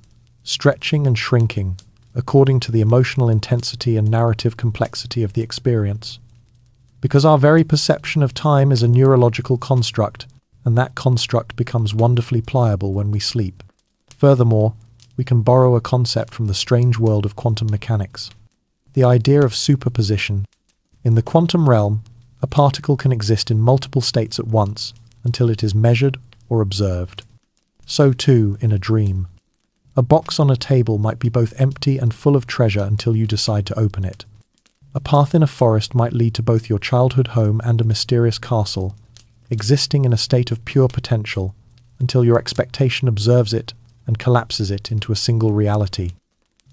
stretching and shrinking according to the emotional intensity and narrative complexity of the experience. Because our very perception of time is a neurological construct, and that construct becomes wonderfully pliable when we sleep. Furthermore, we can borrow a concept from the strange world of quantum mechanics. The idea of superposition. In the quantum realm, a particle can exist in multiple states at once until it is measured or observed. So too in a dream. A box on a table might be both empty and full of treasure until you decide to open it. A path in a forest might lead to both your childhood home and a mysterious castle, existing in a state of pure potential until your expectation observes it and collapses it into a single reality.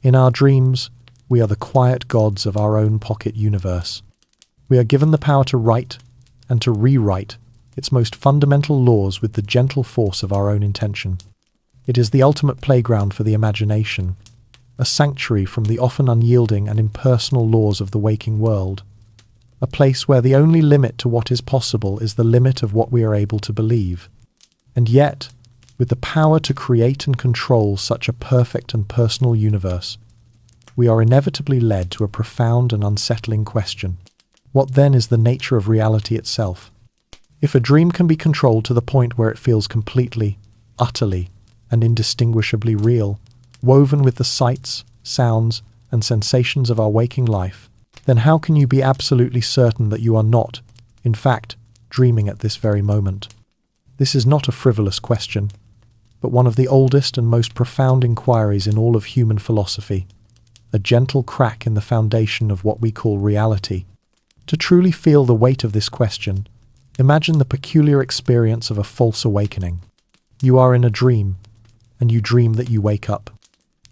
In our dreams, we are the quiet gods of our own pocket universe. We are given the power to write and to rewrite its most fundamental laws with the gentle force of our own intention. It is the ultimate playground for the imagination, a sanctuary from the often unyielding and impersonal laws of the waking world, a place where the only limit to what is possible is the limit of what we are able to believe. And yet, with the power to create and control such a perfect and personal universe, we are inevitably led to a profound and unsettling question. What then is the nature of reality itself? If a dream can be controlled to the point where it feels completely, utterly, and indistinguishably real, woven with the sights, sounds, and sensations of our waking life, then how can you be absolutely certain that you are not, in fact, dreaming at this very moment? This is not a frivolous question, but one of the oldest and most profound inquiries in all of human philosophy, a gentle crack in the foundation of what we call reality. To truly feel the weight of this question, imagine the peculiar experience of a false awakening. You are in a dream, and you dream that you wake up.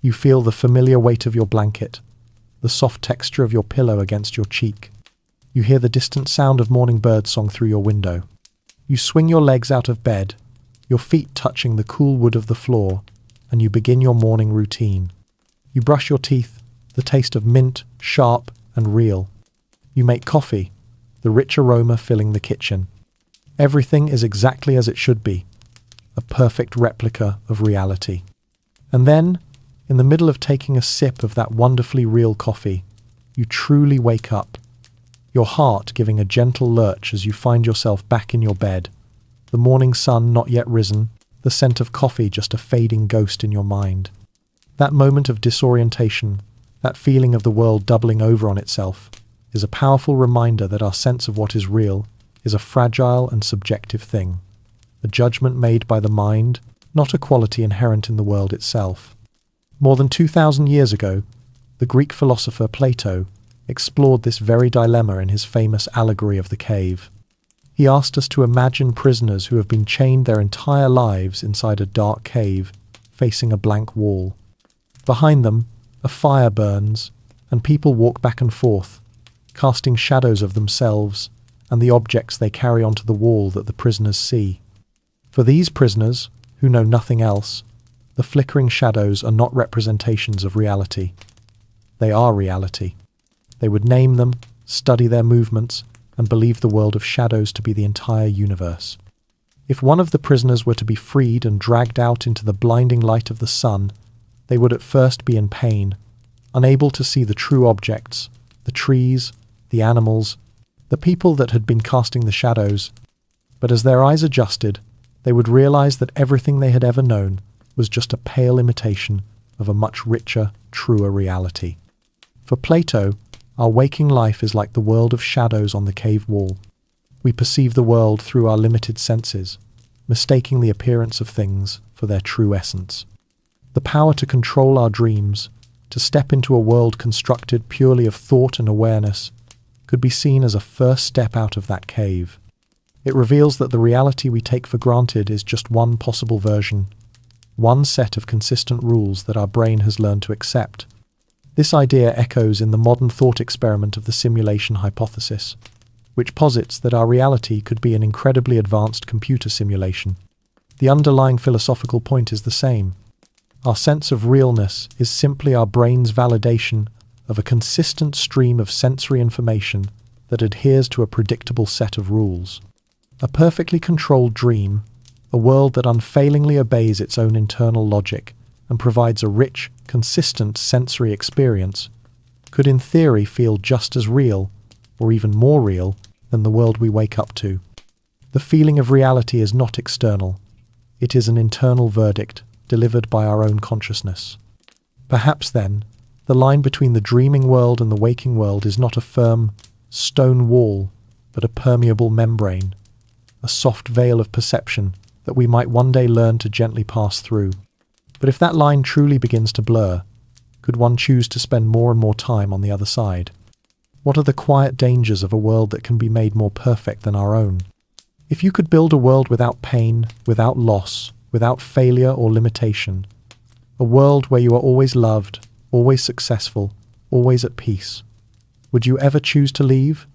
You feel the familiar weight of your blanket, the soft texture of your pillow against your cheek. You hear the distant sound of morning birdsong through your window. You swing your legs out of bed, your feet touching the cool wood of the floor, and you begin your morning routine. You brush your teeth, the taste of mint, sharp and real. You make coffee, the rich aroma filling the kitchen. Everything is exactly as it should be, a perfect replica of reality. And then, in the middle of taking a sip of that wonderfully real coffee, you truly wake up, your heart giving a gentle lurch as you find yourself back in your bed, the morning sun not yet risen, the scent of coffee just a fading ghost in your mind. That moment of disorientation, that feeling of the world doubling over on itself, is a powerful reminder that our sense of what is real is a fragile and subjective thing, a judgment made by the mind, not a quality inherent in the world itself. More than 2,000 years ago, the Greek philosopher Plato explored this very dilemma in his famous allegory of the cave. He asked us to imagine prisoners who have been chained their entire lives inside a dark cave, facing a blank wall. Behind them, a fire burns, and people walk back and forth, casting shadows of themselves and the objects they carry onto the wall that the prisoners see. For these prisoners, who know nothing else, the flickering shadows are not representations of reality. They are reality. They would name them, study their movements, and believe the world of shadows to be the entire universe. If one of the prisoners were to be freed and dragged out into the blinding light of the sun, they would at first be in pain, unable to see the true objects, the trees, the animals, the people that had been casting the shadows. But as their eyes adjusted, they would realize that everything they had ever known was just a pale imitation of a much richer, truer reality. For Plato, our waking life is like the world of shadows on the cave wall. We perceive the world through our limited senses, mistaking the appearance of things for their true essence. The power to control our dreams, to step into a world constructed purely of thought and awareness, could be seen as a first step out of that cave. It reveals that the reality we take for granted is just one possible version, one set of consistent rules that our brain has learned to accept. This idea echoes in the modern thought experiment of the simulation hypothesis, which posits that our reality could be an incredibly advanced computer simulation. The underlying philosophical point is the same. Our sense of realness is simply our brain's validation of a consistent stream of sensory information that adheres to a predictable set of rules. A perfectly controlled dream, a world that unfailingly obeys its own internal logic and provides a rich, consistent sensory experience, could in theory feel just as real, or even more real, than the world we wake up to. The feeling of reality is not external. It is an internal verdict delivered by our own consciousness. Perhaps then, the line between the dreaming world and the waking world is not a firm, stone wall, but a permeable membrane, a soft veil of perception that we might one day learn to gently pass through. But if that line truly begins to blur, could one choose to spend more and more time on the other side? What are the quiet dangers of a world that can be made more perfect than our own? If you could build a world without pain, without loss, without failure or limitation, a world where you are always loved, always successful, always at peace, would you ever choose to leave?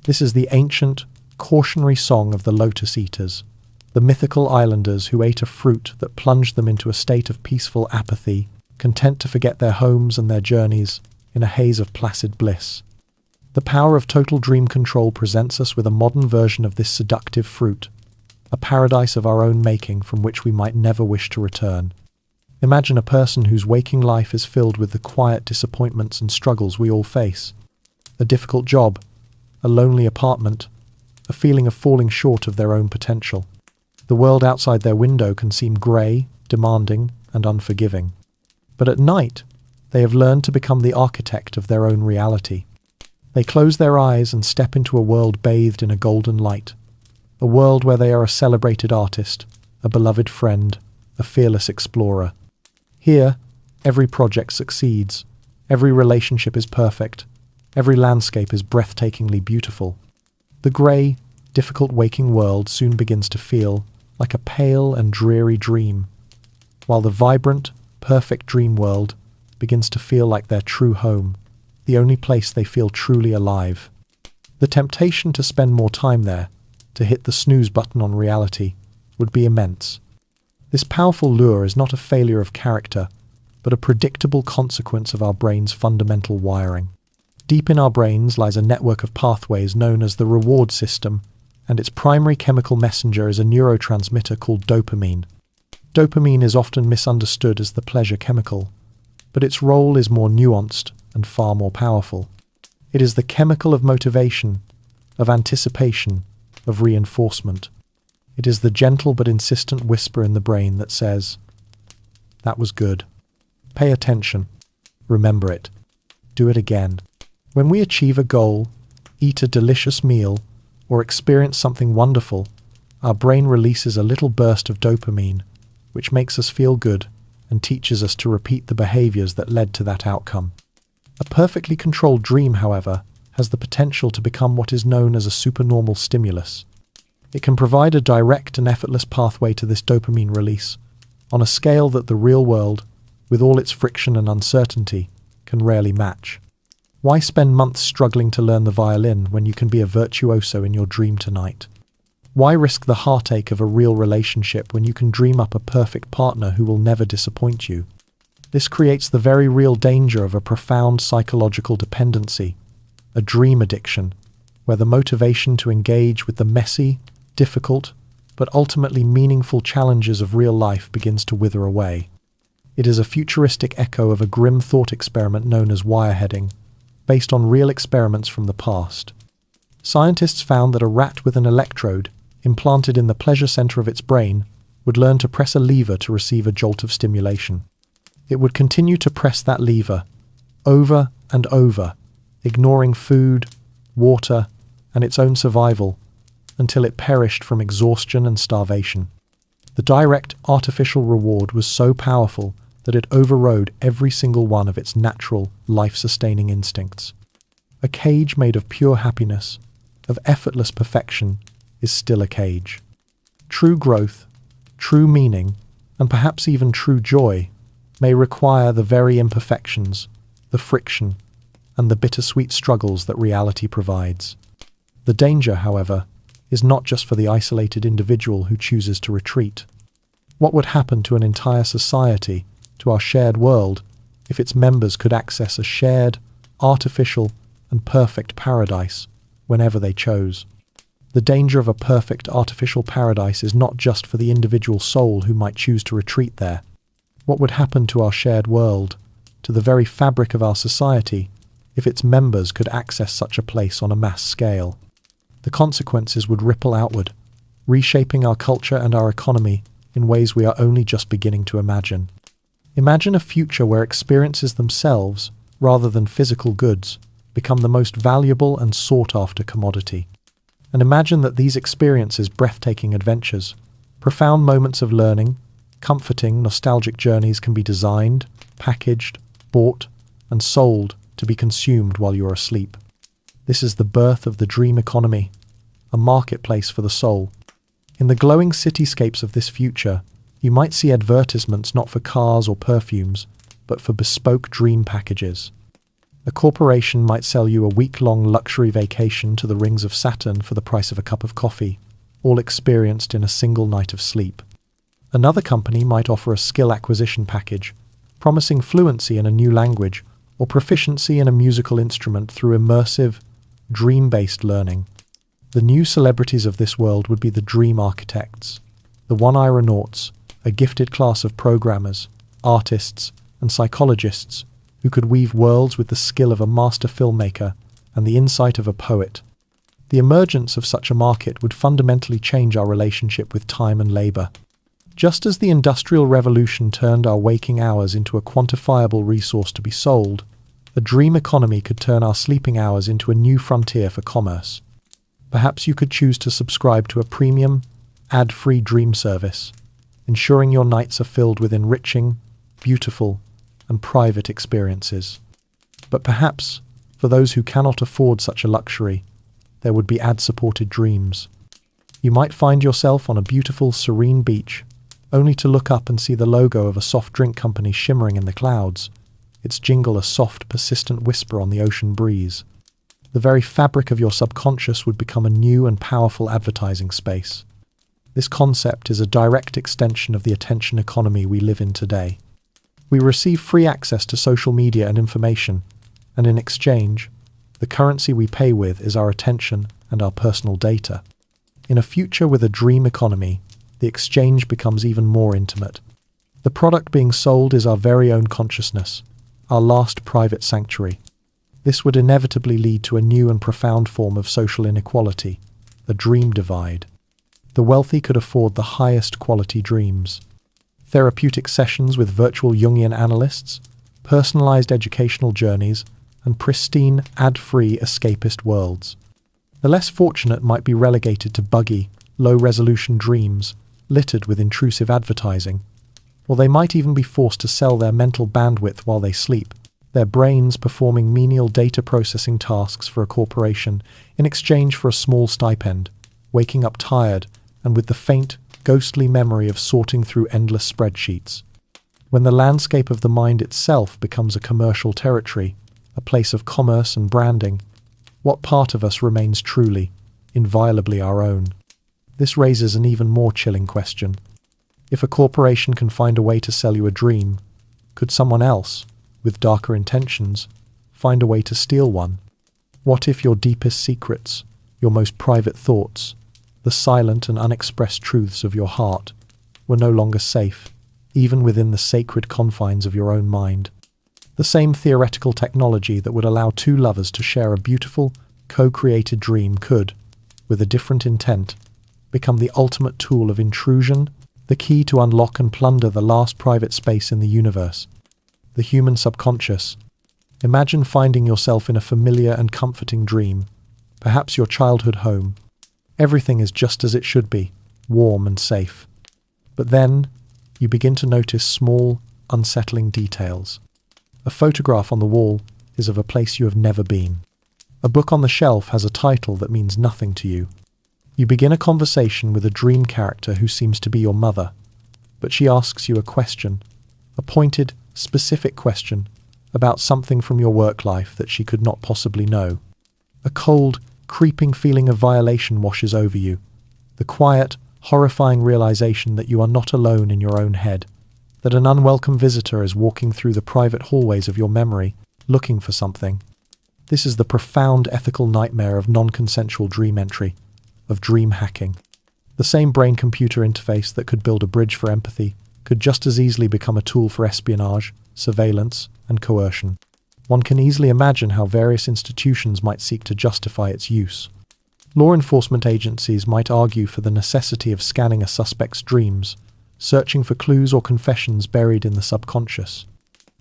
This is the ancient, cautionary song of the lotus eaters, the mythical islanders who ate a fruit that plunged them into a state of peaceful apathy, content to forget their homes and their journeys in a haze of placid bliss. The power of total dream control presents us with a modern version of this seductive fruit, a paradise of our own making from which we might never wish to return. Imagine a person whose waking life is filled with the quiet disappointments and struggles we all face. A difficult job, a lonely apartment, a feeling of falling short of their own potential. The world outside their window can seem grey, demanding, and unforgiving. But at night, they have learned to become the architect of their own reality. They close their eyes and step into a world bathed in a golden light, a world where they are a celebrated artist, a beloved friend, a fearless explorer. Here, every project succeeds, every relationship is perfect, every landscape is breathtakingly beautiful. The grey, difficult waking world soon begins to feel like a pale and dreary dream, while the vibrant, perfect dream world begins to feel like their true home, the only place they feel truly alive. The temptation to spend more time there, to hit the snooze button on reality, would be immense. This powerful lure is not a failure of character, but a predictable consequence of our brain's fundamental wiring. Deep in our brains lies a network of pathways known as the reward system, and its primary chemical messenger is a neurotransmitter called dopamine. Dopamine is often misunderstood as the pleasure chemical, but its role is more nuanced and far more powerful. It is the chemical of motivation, of anticipation, of reinforcement. It is the gentle but insistent whisper in the brain that says, "That was good. Pay attention. Remember it. Do it again." When we achieve a goal, eat a delicious meal, or experience something wonderful, our brain releases a little burst of dopamine, which makes us feel good and teaches us to repeat the behaviors that led to that outcome. A perfectly controlled dream, however, has the potential to become what is known as a supernormal stimulus. It can provide a direct and effortless pathway to this dopamine release, on a scale that the real world, with all its friction and uncertainty, can rarely match. Why spend months struggling to learn the violin when you can be a virtuoso in your dream tonight? Why risk the heartache of a real relationship when you can dream up a perfect partner who will never disappoint you? This creates the very real danger of a profound psychological dependency, a dream addiction, where the motivation to engage with the messy, difficult, but ultimately meaningful challenges of real life begins to wither away. It is a futuristic echo of a grim thought experiment known as wireheading, based on real experiments from the past. Scientists found that a rat with an electrode implanted in the pleasure center of its brain would learn to press a lever to receive a jolt of stimulation. It would continue to press that lever over and over, ignoring food, water, and its own survival, until it perished from exhaustion and starvation. The direct artificial reward was so powerful that it overrode every single one of its natural, life-sustaining instincts. A cage made of pure happiness, of effortless perfection, is still a cage. True growth, true meaning, and perhaps even true joy may require the very imperfections, the friction, and the bittersweet struggles that reality provides. The danger, however, is not just for the isolated individual who chooses to retreat. What would happen to an entire society, to our shared world, if its members could access a shared, artificial, and perfect paradise whenever they chose? The danger of a perfect artificial paradise is not just for the individual soul who might choose to retreat there. What would happen to our shared world, to the very fabric of our society, if its members could access such a place on a mass scale? The consequences would ripple outward, reshaping our culture and our economy in ways we are only just beginning to imagine. Imagine a future where experiences themselves, rather than physical goods, become the most valuable and sought-after commodity. And imagine that these experiences, breathtaking adventures, profound moments of learning, comforting, nostalgic journeys can be designed, packaged, bought, and sold to be consumed while you are asleep. This is the birth of the dream economy, a marketplace for the soul. In the glowing cityscapes of this future, you might see advertisements not for cars or perfumes, but for bespoke dream packages. A corporation might sell you a week-long luxury vacation to the rings of Saturn for the price of a cup of coffee, all experienced in a single night of sleep. Another company might offer a skill acquisition package, promising fluency in a new language or proficiency in a musical instrument through immersive, dream-based learning. The new celebrities of this world would be the dream architects, the one-ironauts, a gifted class of programmers, artists, and psychologists who could weave worlds with the skill of a master filmmaker and the insight of a poet. The emergence of such a market would fundamentally change our relationship with time and labor. Just as the Industrial Revolution turned our waking hours into a quantifiable resource to be sold, a dream economy could turn our sleeping hours into a new frontier for commerce. Perhaps you could choose to subscribe to a premium, ad-free dream service, ensuring your nights are filled with enriching, beautiful, and private experiences. But perhaps, for those who cannot afford such a luxury, there would be ad-supported dreams. You might find yourself on a beautiful, serene beach, only to look up and see the logo of a soft drink company shimmering in the clouds, its jingle a soft, persistent whisper on the ocean breeze. The very fabric of your subconscious would become a new and powerful advertising space. This concept is a direct extension of the attention economy we live in today. We receive free access to social media and information, and in exchange, the currency we pay with is our attention and our personal data. In a future with a dream economy, the exchange becomes even more intimate. The product being sold is our very own consciousness, our last private sanctuary. This would inevitably lead to a new and profound form of social inequality, the dream divide. The wealthy could afford the highest quality dreams. Therapeutic sessions with virtual Jungian analysts, personalized educational journeys, and pristine, ad-free escapist worlds. The less fortunate might be relegated to buggy, low-resolution dreams, littered with intrusive advertising, Or they might even be forced to sell their mental bandwidth while they sleep, their brains performing menial data processing tasks for a corporation in exchange for a small stipend, waking up tired and with the faint, ghostly memory of sorting through endless spreadsheets. When the landscape of the mind itself becomes a commercial territory, a place of commerce and branding, what part of us remains truly, inviolably our own? This raises an even more chilling question. If a corporation can find a way to sell you a dream, could someone else, with darker intentions, find a way to steal one? What if your deepest secrets, your most private thoughts, the silent and unexpressed truths of your heart, were no longer safe, even within the sacred confines of your own mind? The same theoretical technology that would allow two lovers to share a beautiful, co-created dream could, with a different intent, become the ultimate tool of intrusion, the key to unlock and plunder the last private space in the universe, the human subconscious. Imagine finding yourself in a familiar and comforting dream, perhaps your childhood home. Everything is just as it should be, warm and safe. But then, you begin to notice small, unsettling details. A photograph on the wall is of a place you have never been. A book on the shelf has a title that means nothing to you. You begin a conversation with a dream character who seems to be your mother, but she asks you a question, a pointed, specific question about something from your work life that she could not possibly know. A cold, creeping feeling of violation washes over you, the quiet, horrifying realization that you are not alone in your own head, that an unwelcome visitor is walking through the private hallways of your memory, looking for something. This is the profound ethical nightmare of non-consensual dream entry, of dream hacking. The same brain-computer interface that could build a bridge for empathy could just as easily become a tool for espionage, surveillance, and coercion. One can easily imagine how various institutions might seek to justify its use. Law enforcement agencies might argue for the necessity of scanning a suspect's dreams, searching for clues or confessions buried in the subconscious.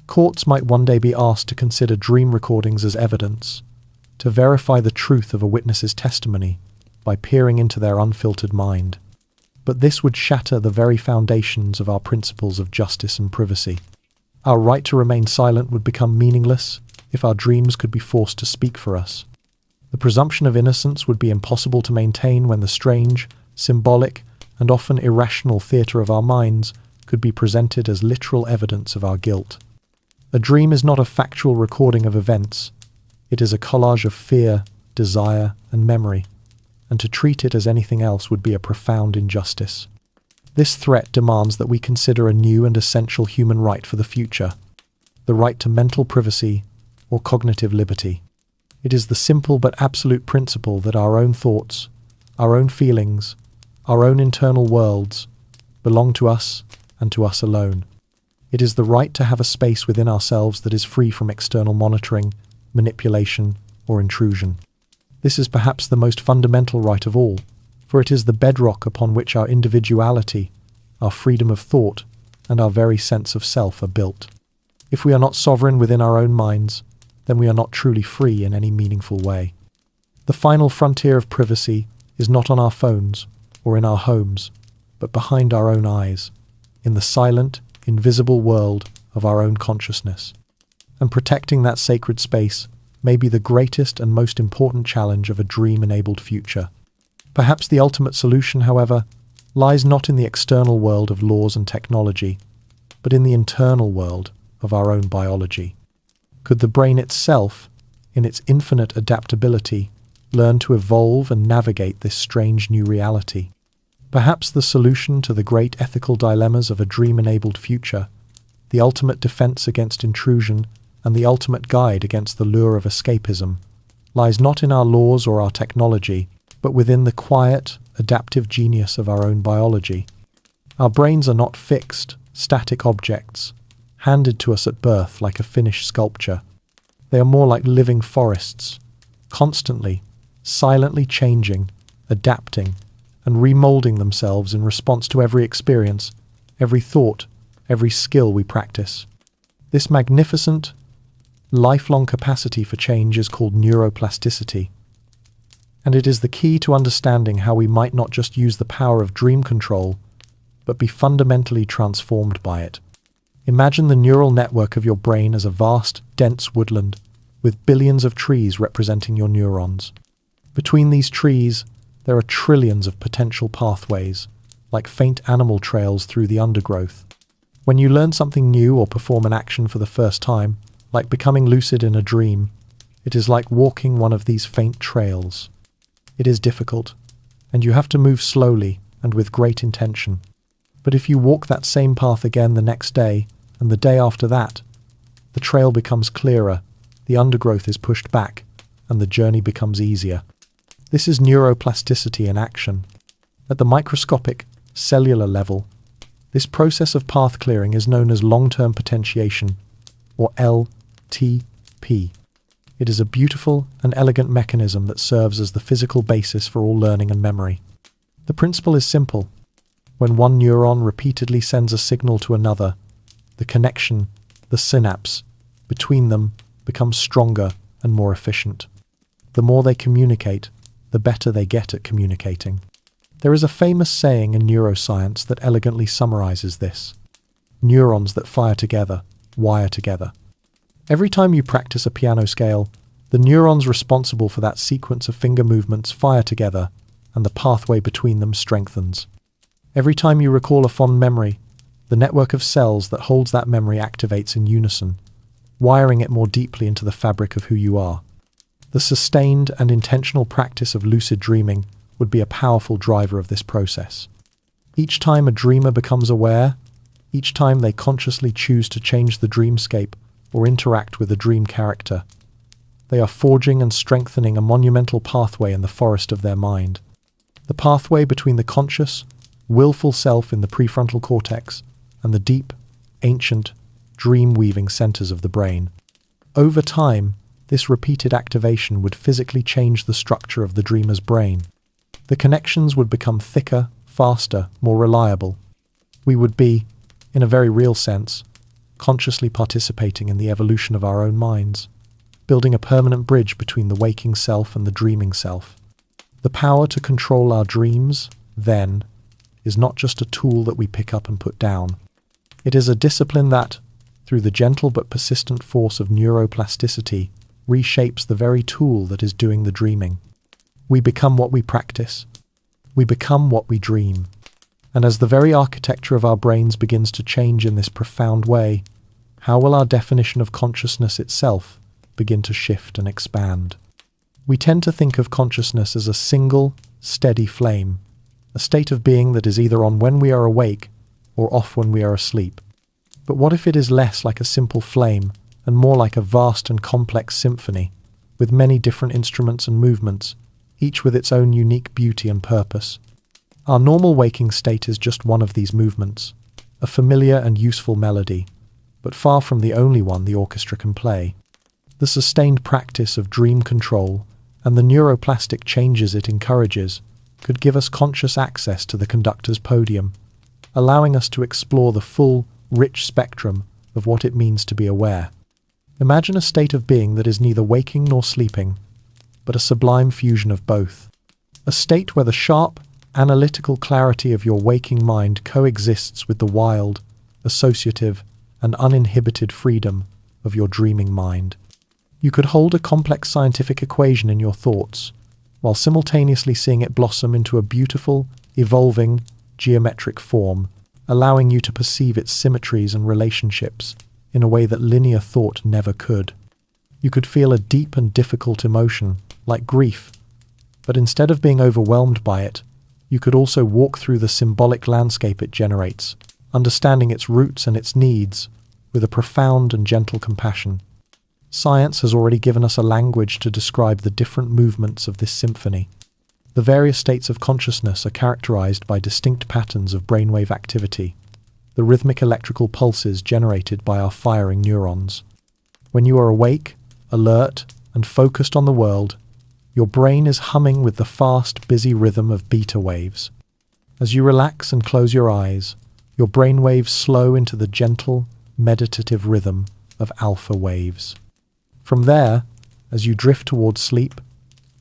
Courts might one day be asked to consider dream recordings as evidence, to verify the truth of a witness's testimony by peering into their unfiltered mind. But this would shatter the very foundations of our principles of justice and privacy. Our right to remain silent would become meaningless if our dreams could be forced to speak for us. The presumption of innocence would be impossible to maintain when the strange, symbolic, and often irrational theatre of our minds could be presented as literal evidence of our guilt. A dream is not a factual recording of events. It is a collage of fear, desire, and memory, and to treat it as anything else would be a profound injustice. This threat demands that we consider a new and essential human right for the future, the right to mental privacy or cognitive liberty. It is the simple but absolute principle that our own thoughts, our own feelings, our own internal worlds belong to us and to us alone. It is the right to have a space within ourselves that is free from external monitoring, manipulation, or intrusion. This is perhaps the most fundamental right of all, for it is the bedrock upon which our individuality, our freedom of thought, and our very sense of self are built. If we are not sovereign within our own minds, then we are not truly free in any meaningful way. The final frontier of privacy is not on our phones or in our homes, but behind our own eyes, in the silent, invisible world of our own consciousness. And protecting that sacred space may be the greatest and most important challenge of a dream-enabled future. Perhaps the ultimate solution, however, lies not in the external world of laws and technology, but in the internal world of our own biology. Could the brain itself, in its infinite adaptability, learn to evolve and navigate this strange new reality? Perhaps the solution to the great ethical dilemmas of a dream-enabled future, the ultimate defense against intrusion and the ultimate guide against the lure of escapism, lies not in our laws or our technology, but within the quiet, adaptive genius of our own biology. Our brains are not fixed, static objects, handed to us at birth like a finished sculpture. They are more like living forests, constantly, silently changing, adapting, and remolding themselves in response to every experience, every thought, every skill we practice. This magnificent, lifelong capacity for change is called neuroplasticity, and it is the key to understanding how we might not just use the power of dream control, but be fundamentally transformed by it. Imagine the neural network of your brain as a vast, dense woodland, with billions of trees representing your neurons. Between these trees, there are trillions of potential pathways, like faint animal trails through the undergrowth. When you learn something new or perform an action for the first time, like becoming lucid in a dream, it is like walking one of these faint trails. It is difficult, and you have to move slowly and with great intention. But if you walk that same path again the next day, and the day after that, the trail becomes clearer, the undergrowth is pushed back, and the journey becomes easier. This is neuroplasticity in action. At the microscopic, cellular level, this process of path clearing is known as long-term potentiation, or LTP. It is a beautiful and elegant mechanism that serves as the physical basis for all learning and memory. The principle is simple. When one neuron repeatedly sends a signal to another, the connection, the synapse, between them becomes stronger and more efficient. The more they communicate, the better they get at communicating. There is a famous saying in neuroscience that elegantly summarizes this. Neurons that fire together, wire together. Every time you practice a piano scale, the neurons responsible for that sequence of finger movements fire together, and the pathway between them strengthens. Every time you recall a fond memory, the network of cells that holds that memory activates in unison, wiring it more deeply into the fabric of who you are. The sustained and intentional practice of lucid dreaming would be a powerful driver of this process. Each time a dreamer becomes aware, each time they consciously choose to change the dreamscape or interact with a dream character, they are forging and strengthening a monumental pathway in the forest of their mind. The pathway between the conscious, willful self in the prefrontal cortex and the deep, ancient, dream-weaving centers of the brain. Over time, this repeated activation would physically change the structure of the dreamer's brain. The connections would become thicker, faster, more reliable. We would be, in a very real sense, consciously participating in the evolution of our own minds, building a permanent bridge between the waking self and the dreaming self. The power to control our dreams, then, is not just a tool that we pick up and put down. It is a discipline that, through the gentle but persistent force of neuroplasticity, reshapes the very tool that is doing the dreaming. We become what we practice. We become what we dream. And as the very architecture of our brains begins to change in this profound way, how will our definition of consciousness itself begin to shift and expand? We tend to think of consciousness as a single, steady flame, a state of being that is either on when we are awake or off when we are asleep. But what if it is less like a simple flame and more like a vast and complex symphony, with many different instruments and movements, each with its own unique beauty and purpose? Our normal waking state is just one of these movements, a familiar and useful melody, but far from the only one the orchestra can play. The sustained practice of dream control and the neuroplastic changes it encourages could give us conscious access to the conductor's podium, allowing us to explore the full, rich spectrum of what it means to be aware. Imagine a state of being that is neither waking nor sleeping, but a sublime fusion of both. A state where the sharp, analytical clarity of your waking mind coexists with the wild, associative, and uninhibited freedom of your dreaming mind. You could hold a complex scientific equation in your thoughts, while simultaneously seeing it blossom into a beautiful, evolving, geometric form, allowing you to perceive its symmetries and relationships in a way that linear thought never could. You could feel a deep and difficult emotion, like grief, but instead of being overwhelmed by it, you could also walk through the symbolic landscape it generates, understanding its roots and its needs with a profound and gentle compassion. Science has already given us a language to describe the different movements of this symphony. The various states of consciousness are characterized by distinct patterns of brainwave activity, the rhythmic electrical pulses generated by our firing neurons. When you are awake, alert, and focused on the world, your brain is humming with the fast, busy rhythm of beta waves. As you relax and close your eyes, your brain waves slow into the gentle, meditative rhythm of alpha waves. From there, as you drift towards sleep,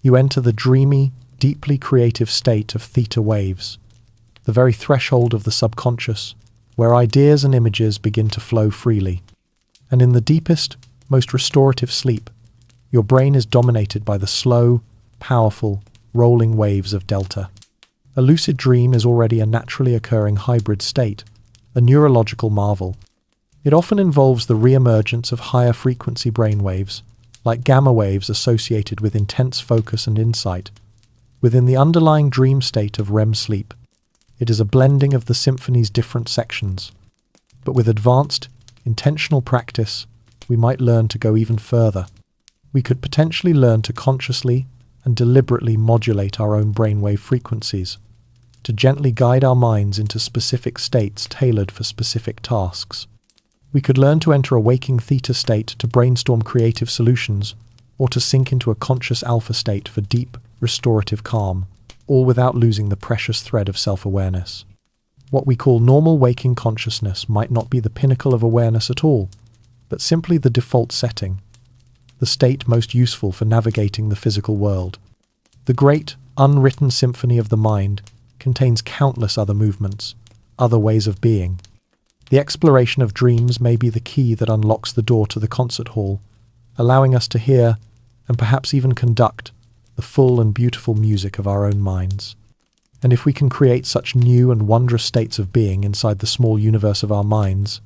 you enter the dreamy, deeply creative state of theta waves. the very threshold of the subconscious, where ideas and images begin to flow freely. And in the deepest, most restorative sleep, your brain is dominated by the slow, powerful, rolling waves of delta. A lucid dream is already a naturally occurring hybrid state, a neurological marvel. It often involves the re-emergence of higher frequency brainwaves, like gamma waves associated with intense focus and insight, within the underlying dream state of REM sleep. It is a blending of the symphony's different sections. But with advanced, intentional practice, we might learn to go even further. We could potentially learn to consciously and deliberately modulate our own brainwave frequencies, to gently guide our minds into specific states tailored for specific tasks. We could learn to enter a waking theta state to brainstorm creative solutions, or to sink into a conscious alpha state for deep, restorative calm, all without losing the precious thread of self-awareness. What we call normal waking consciousness might not be the pinnacle of awareness at all, but simply the default setting, the state most useful for navigating the physical world. The great, unwritten symphony of the mind contains countless other movements, other ways of being. The exploration of dreams may be the key that unlocks the door to the concert hall, allowing us to hear, and perhaps even conduct, the full and beautiful music of our own minds. And if we can create such new and wondrous states of being inside the small universe of our minds,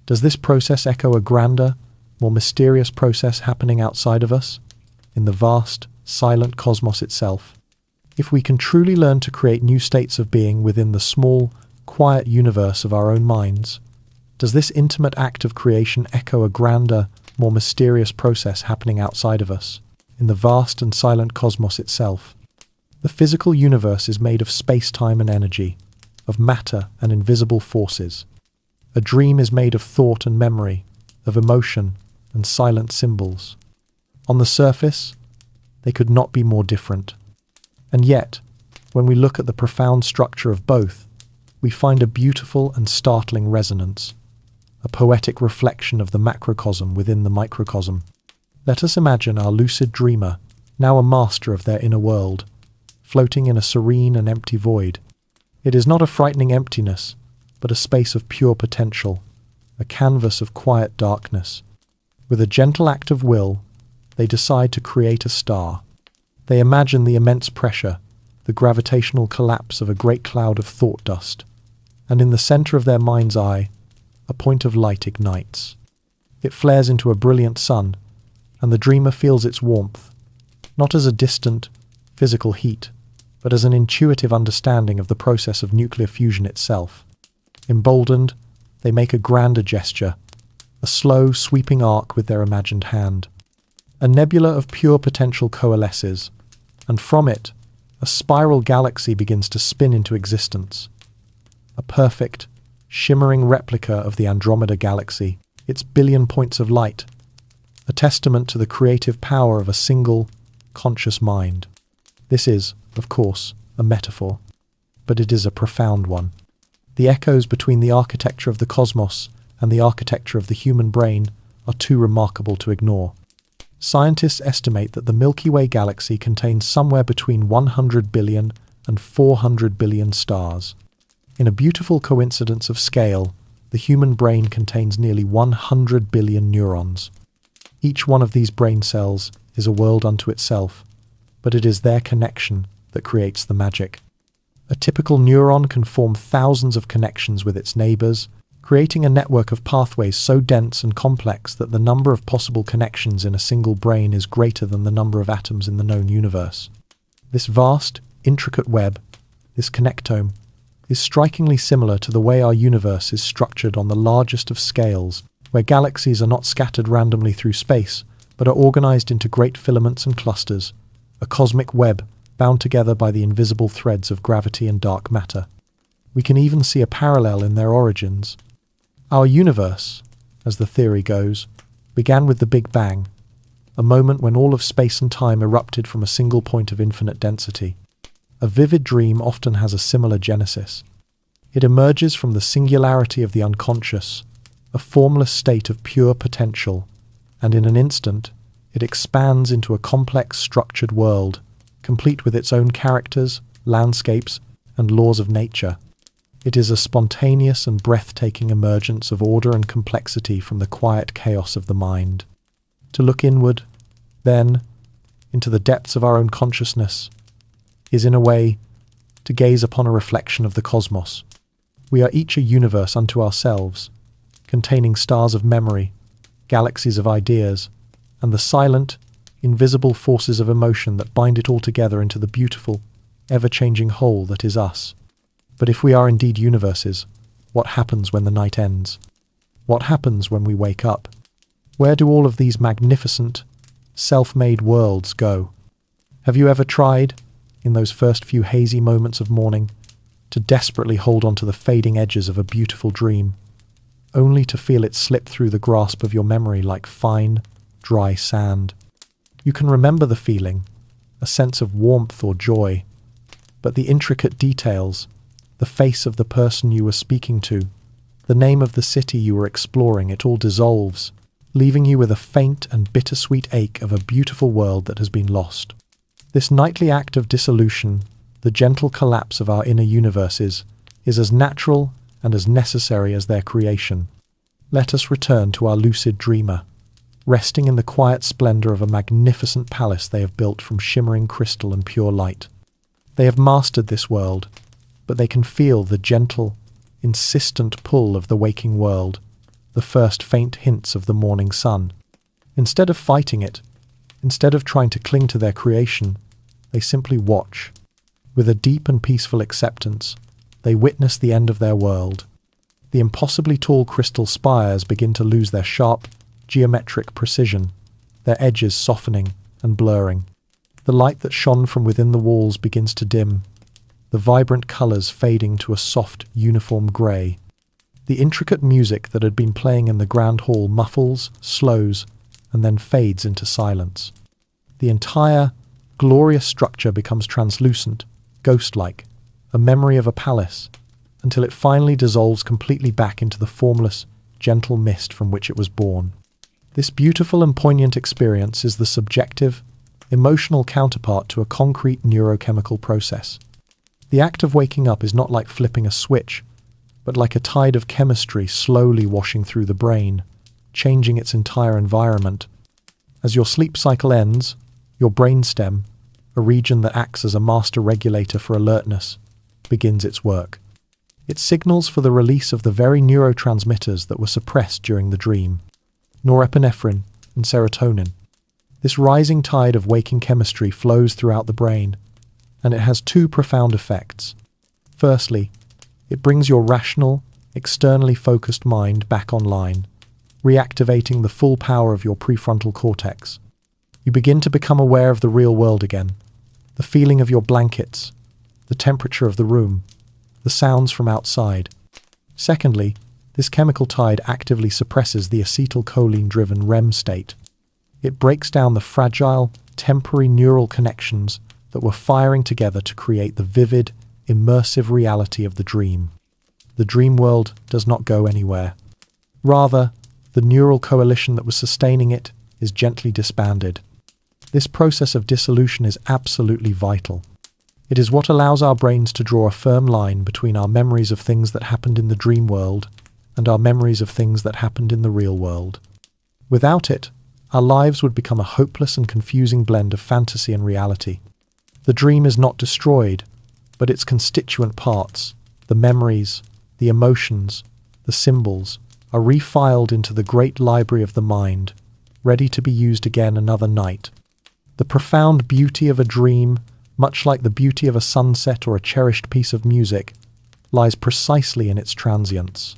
does this process echo a grander, more mysterious process happening outside of us, in the vast, silent cosmos itself? If we can truly learn to create new states of being within the small, quiet universe of our own minds, does this intimate act of creation echo a grander, more mysterious process happening outside of us, in the vast and silent cosmos itself? The physical universe is made of space-time and energy, of matter and invisible forces. A dream is made of thought and memory, of emotion and silent symbols. On the surface, they could not be more different. And yet, when we look at the profound structure of both, we find a beautiful and startling resonance, a poetic reflection of the macrocosm within the microcosm. Let us imagine our lucid dreamer, now a master of their inner world, floating in a serene and empty void. It is not a frightening emptiness, but a space of pure potential, a canvas of quiet darkness. With a gentle act of will, they decide to create a star. They imagine the immense pressure, the gravitational collapse of a great cloud of thought dust, and in the center of their mind's eye, a point of light ignites. It flares into a brilliant sun, and the dreamer feels its warmth, not as a distant, physical heat, but as an intuitive understanding of the process of nuclear fusion itself. Emboldened, they make a grander gesture, a slow, sweeping arc with their imagined hand. A nebula of pure potential coalesces, and from it, a spiral galaxy begins to spin into existence. A perfect, shimmering replica of the Andromeda galaxy, its billion points of light, a testament to the creative power of a single, conscious mind. This is, of course, a metaphor, but it is a profound one. The echoes between the architecture of the cosmos and the architecture of the human brain are too remarkable to ignore. Scientists estimate that the Milky Way galaxy contains somewhere between 100 billion and 400 billion stars. In a beautiful coincidence of scale, the human brain contains nearly 100 billion neurons. Each one of these brain cells is a world unto itself, but it is their connection that creates the magic. A typical neuron can form thousands of connections with its neighbors, creating a network of pathways so dense and complex that the number of possible connections in a single brain is greater than the number of atoms in the known universe. This vast, intricate web, this connectome, is strikingly similar to the way our universe is structured on the largest of scales, where galaxies are not scattered randomly through space, but are organized into great filaments and clusters, a cosmic web bound together by the invisible threads of gravity and dark matter. We can even see a parallel in their origins. Our universe, as the theory goes, began with the Big Bang, a moment when all of space and time erupted from a single point of infinite density. A vivid dream often has a similar genesis. It emerges from the singularity of the unconscious, a formless state of pure potential, and in an instant, it expands into a complex, structured world, complete with its own characters, landscapes, and laws of nature. It is a spontaneous and breathtaking emergence of order and complexity from the quiet chaos of the mind. To look inward, then, into the depths of our own consciousness, is in a way to gaze upon a reflection of the cosmos. We are each a universe unto ourselves, containing stars of memory, galaxies of ideas, and the silent, invisible forces of emotion that bind it all together into the beautiful, ever-changing whole that is us. But if we are indeed universes, what happens when the night ends? What happens when we wake up? Where do all of these magnificent, self-made worlds go? Have you ever tried, in those first few hazy moments of morning, to desperately hold on to the fading edges of a beautiful dream, only to feel it slip through the grasp of your memory like fine, dry sand? You can remember the feeling, a sense of warmth or joy, but the intricate details, the face of the person you were speaking to, the name of the city you were exploring, it all dissolves, leaving you with a faint and bittersweet ache of a beautiful world that has been lost. This nightly act of dissolution, the gentle collapse of our inner universes, is as natural and as necessary as their creation. Let us return to our lucid dreamer, resting in the quiet splendor of a magnificent palace they have built from shimmering crystal and pure light. They have mastered this world, but they can feel the gentle, insistent pull of the waking world, the first faint hints of the morning sun. Instead of fighting it, instead of trying to cling to their creation, they simply watch. With a deep and peaceful acceptance, they witness the end of their world. The impossibly tall crystal spires begin to lose their sharp, geometric precision, their edges softening and blurring. The light that shone from within the walls begins to dim, the vibrant colors fading to a soft, uniform grey. The intricate music that had been playing in the grand hall muffles, slows, and then fades into silence. The entire, glorious structure becomes translucent, ghost-like, a memory of a palace, until it finally dissolves completely back into the formless, gentle mist from which it was born. This beautiful and poignant experience is the subjective, emotional counterpart to a concrete neurochemical process. The act of waking up is not like flipping a switch, but like a tide of chemistry slowly washing through the brain, changing its entire environment. As your sleep cycle ends, your brainstem, a region that acts as a master regulator for alertness, begins its work. It signals for the release of the very neurotransmitters that were suppressed during the dream, norepinephrine and serotonin. This rising tide of waking chemistry flows throughout the brain, and it has two profound effects. Firstly, it brings your rational, externally focused mind back online, reactivating the full power of your prefrontal cortex. You begin to become aware of the real world again, the feeling of your blankets, the temperature of the room, the sounds from outside. Secondly, this chemical tide actively suppresses the acetylcholine-driven REM state. It breaks down the fragile, temporary neural connections that were firing together to create the vivid, immersive reality of the dream. The dream world does not go anywhere. Rather, the neural coalition that was sustaining it is gently disbanded. This process of dissolution is absolutely vital. It is what allows our brains to draw a firm line between our memories of things that happened in the dream world and our memories of things that happened in the real world. Without it, our lives would become a hopeless and confusing blend of fantasy and reality. The dream is not destroyed, but its constituent parts, the memories, the emotions, the symbols, are refiled into the great library of the mind, ready to be used again another night. The profound beauty of a dream, much like the beauty of a sunset or a cherished piece of music, lies precisely in its transience.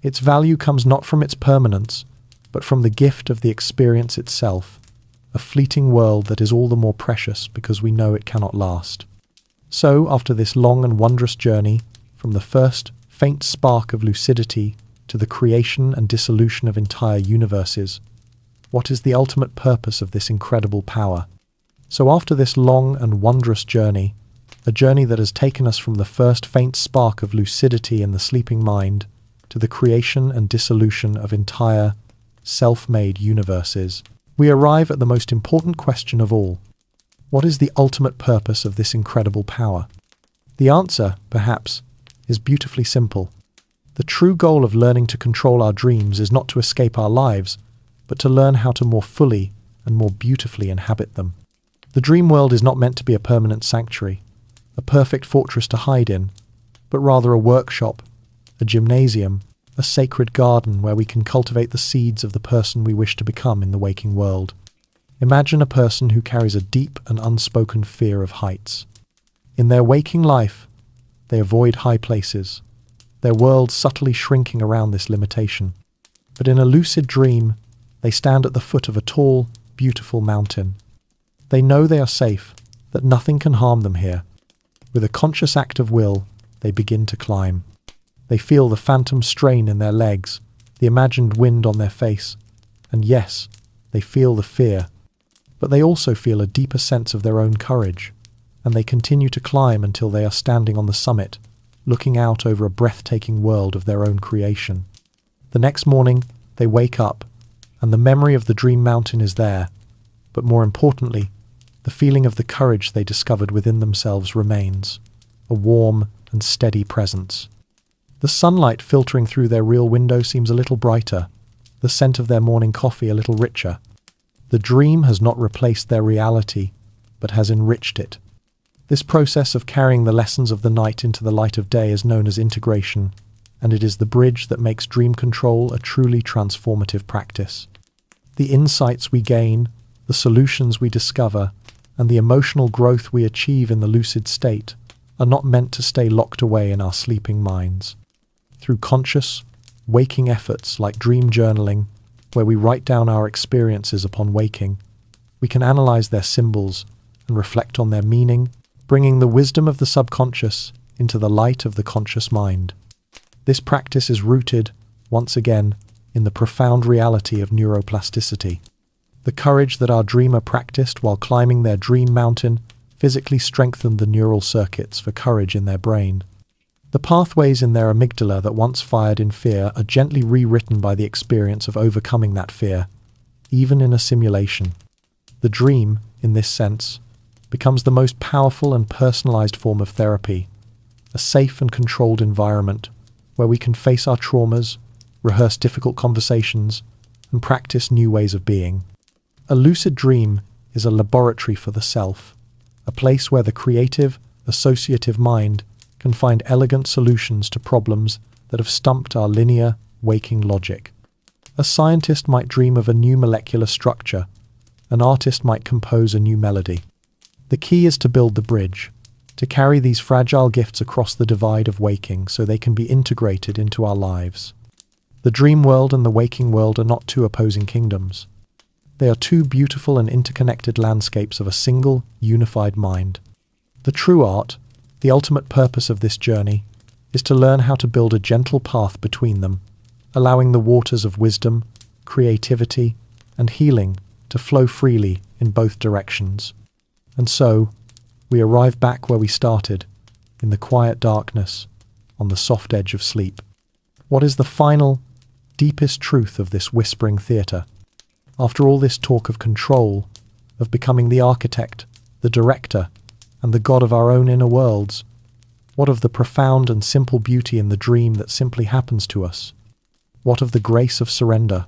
Its value comes not from its permanence, but from the gift of the experience itself, a fleeting world that is all the more precious because we know it cannot last. So, after this long and wondrous journey, from the first faint spark of lucidity to the creation and dissolution of entire universes, what is the ultimate purpose of this incredible power? So after this long and wondrous journey, a journey that has taken us from the first faint spark of lucidity in the sleeping mind to the creation and dissolution of entire, self-made universes, we arrive at the most important question of all. What is the ultimate purpose of this incredible power? The answer, perhaps, is beautifully simple. The true goal of learning to control our dreams is not to escape our lives, but to learn how to more fully and more beautifully inhabit them. The dream world is not meant to be a permanent sanctuary, a perfect fortress to hide in, but rather a workshop, a gymnasium, a sacred garden where we can cultivate the seeds of the person we wish to become in the waking world. Imagine a person who carries a deep and unspoken fear of heights. In their waking life, they avoid high places, their world subtly shrinking around this limitation. But in a lucid dream, they stand at the foot of a tall, beautiful mountain. They know they are safe, that nothing can harm them here. With a conscious act of will, they begin to climb. They feel the phantom strain in their legs, the imagined wind on their face, and yes, they feel the fear. But they also feel a deeper sense of their own courage, and they continue to climb until they are standing on the summit, looking out over a breathtaking world of their own creation. The next morning, they wake up, and the memory of the dream mountain is there, but more importantly, the feeling of the courage they discovered within themselves remains, a warm and steady presence. The sunlight filtering through their real window seems a little brighter, the scent of their morning coffee a little richer. The dream has not replaced their reality, but has enriched it. This process of carrying the lessons of the night into the light of day is known as integration, and it is the bridge that makes dream control a truly transformative practice. The insights we gain, the solutions we discover, and the emotional growth we achieve in the lucid state are not meant to stay locked away in our sleeping minds. Through conscious, waking efforts like dream journaling, where we write down our experiences upon waking, we can analyze their symbols and reflect on their meaning, bringing the wisdom of the subconscious into the light of the conscious mind. This practice is rooted, once again, in the profound reality of neuroplasticity. The courage that our dreamer practiced while climbing their dream mountain physically strengthened the neural circuits for courage in their brain. The pathways in their amygdala that once fired in fear are gently rewritten by the experience of overcoming that fear, even in a simulation. The dream, in this sense, becomes the most powerful and personalized form of therapy, a safe and controlled environment where we can face our traumas, rehearse difficult conversations, and practice new ways of being. A lucid dream is a laboratory for the self, a place where the creative, associative mind can find elegant solutions to problems that have stumped our linear, waking logic. A scientist might dream of a new molecular structure. An artist might compose a new melody. The key is to build the bridge, to carry these fragile gifts across the divide of waking so they can be integrated into our lives. The dream world and the waking world are not two opposing kingdoms. They are two beautiful and interconnected landscapes of a single, unified mind. The true art, the ultimate purpose of this journey, is to learn how to build a gentle path between them, allowing the waters of wisdom, creativity, and healing to flow freely in both directions. And so, we arrive back where we started, in the quiet darkness, on the soft edge of sleep. What is the final, deepest truth of this whispering theatre? After all this talk of control, of becoming the architect, the director, and the god of our own inner worlds, what of the profound and simple beauty in the dream that simply happens to us? What of the grace of surrender?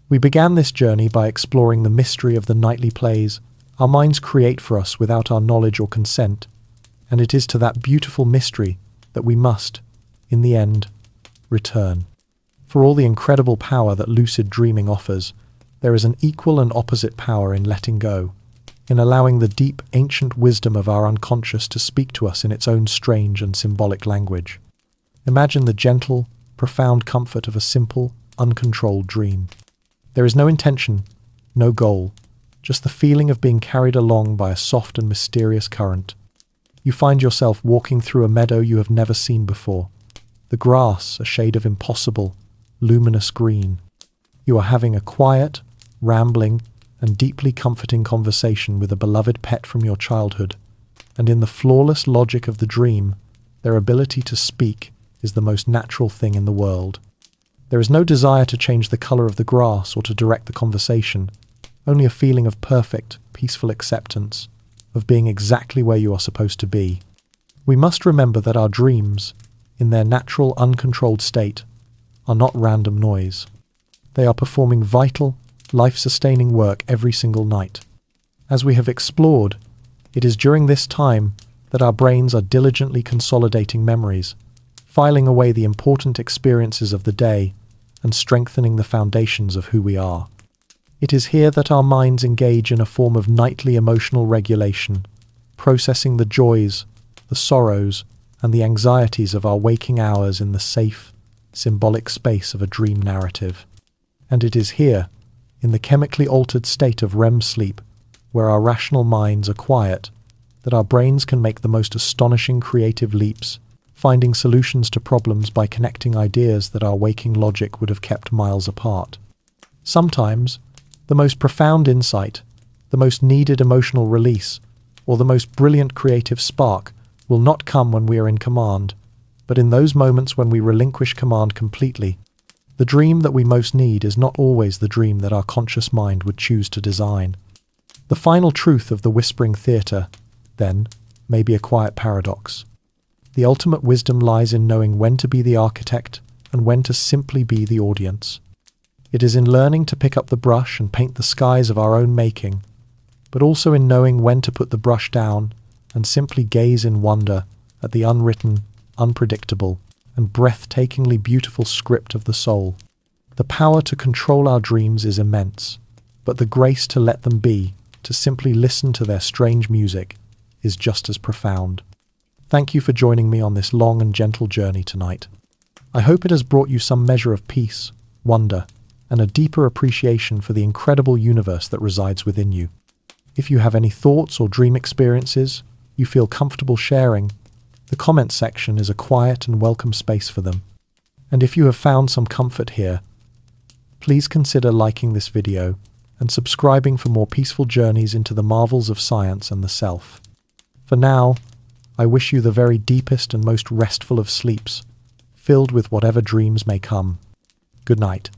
We began this journey by exploring the mystery of the nightly plays our minds create for us without our knowledge or consent, and it is to that beautiful mystery that we must, in the end, return. For all the incredible power that lucid dreaming offers, there is an equal and opposite power in letting go, in allowing the deep, ancient wisdom of our unconscious to speak to us in its own strange and symbolic language. Imagine the gentle, profound comfort of a simple, uncontrolled dream. There is no intention, no goal, just the feeling of being carried along by a soft and mysterious current. You find yourself walking through a meadow you have never seen before, the grass a shade of impossible, luminous green. You are having a quiet, rambling, and deeply comforting conversation with a beloved pet from your childhood, and in the flawless logic of the dream, their ability to speak is the most natural thing in the world. There is no desire to change the color of the grass or to direct the conversation, only a feeling of perfect, peaceful acceptance, of being exactly where you are supposed to be. We must remember that our dreams, in their natural, uncontrolled state, are not random noise. They are performing vital, life-sustaining work every single night. As we have explored, it is during this time that our brains are diligently consolidating memories, filing away the important experiences of the day, and strengthening the foundations of who we are. It is here that our minds engage in a form of nightly emotional regulation, processing the joys, the sorrows, and the anxieties of our waking hours in the safe, symbolic space of a dream narrative. And it is here, in the chemically altered state of REM sleep, where our rational minds are quiet, that our brains can make the most astonishing creative leaps, finding solutions to problems by connecting ideas that our waking logic would have kept miles apart. Sometimes, the most profound insight, the most needed emotional release, or the most brilliant creative spark will not come when we are in command, but in those moments when we relinquish command completely. The dream that we most need is not always the dream that our conscious mind would choose to design. The final truth of the whispering theatre, then, may be a quiet paradox. The ultimate wisdom lies in knowing when to be the architect and when to simply be the audience. It is in learning to pick up the brush and paint the skies of our own making, but also in knowing when to put the brush down and simply gaze in wonder at the unwritten, unpredictable, and breathtakingly beautiful script of the soul. The power to control our dreams is immense, but the grace to let them be, to simply listen to their strange music, is just as profound. Thank you for joining me on this long and gentle journey tonight. I hope it has brought you some measure of peace, wonder, and a deeper appreciation for the incredible universe that resides within you. If you have any thoughts or dream experiences you feel comfortable sharing, the comment section is a quiet and welcome space for them. And if you have found some comfort here, please consider liking this video and subscribing for more peaceful journeys into the marvels of science and the self. For now, I wish you the very deepest and most restful of sleeps, filled with whatever dreams may come. Good night.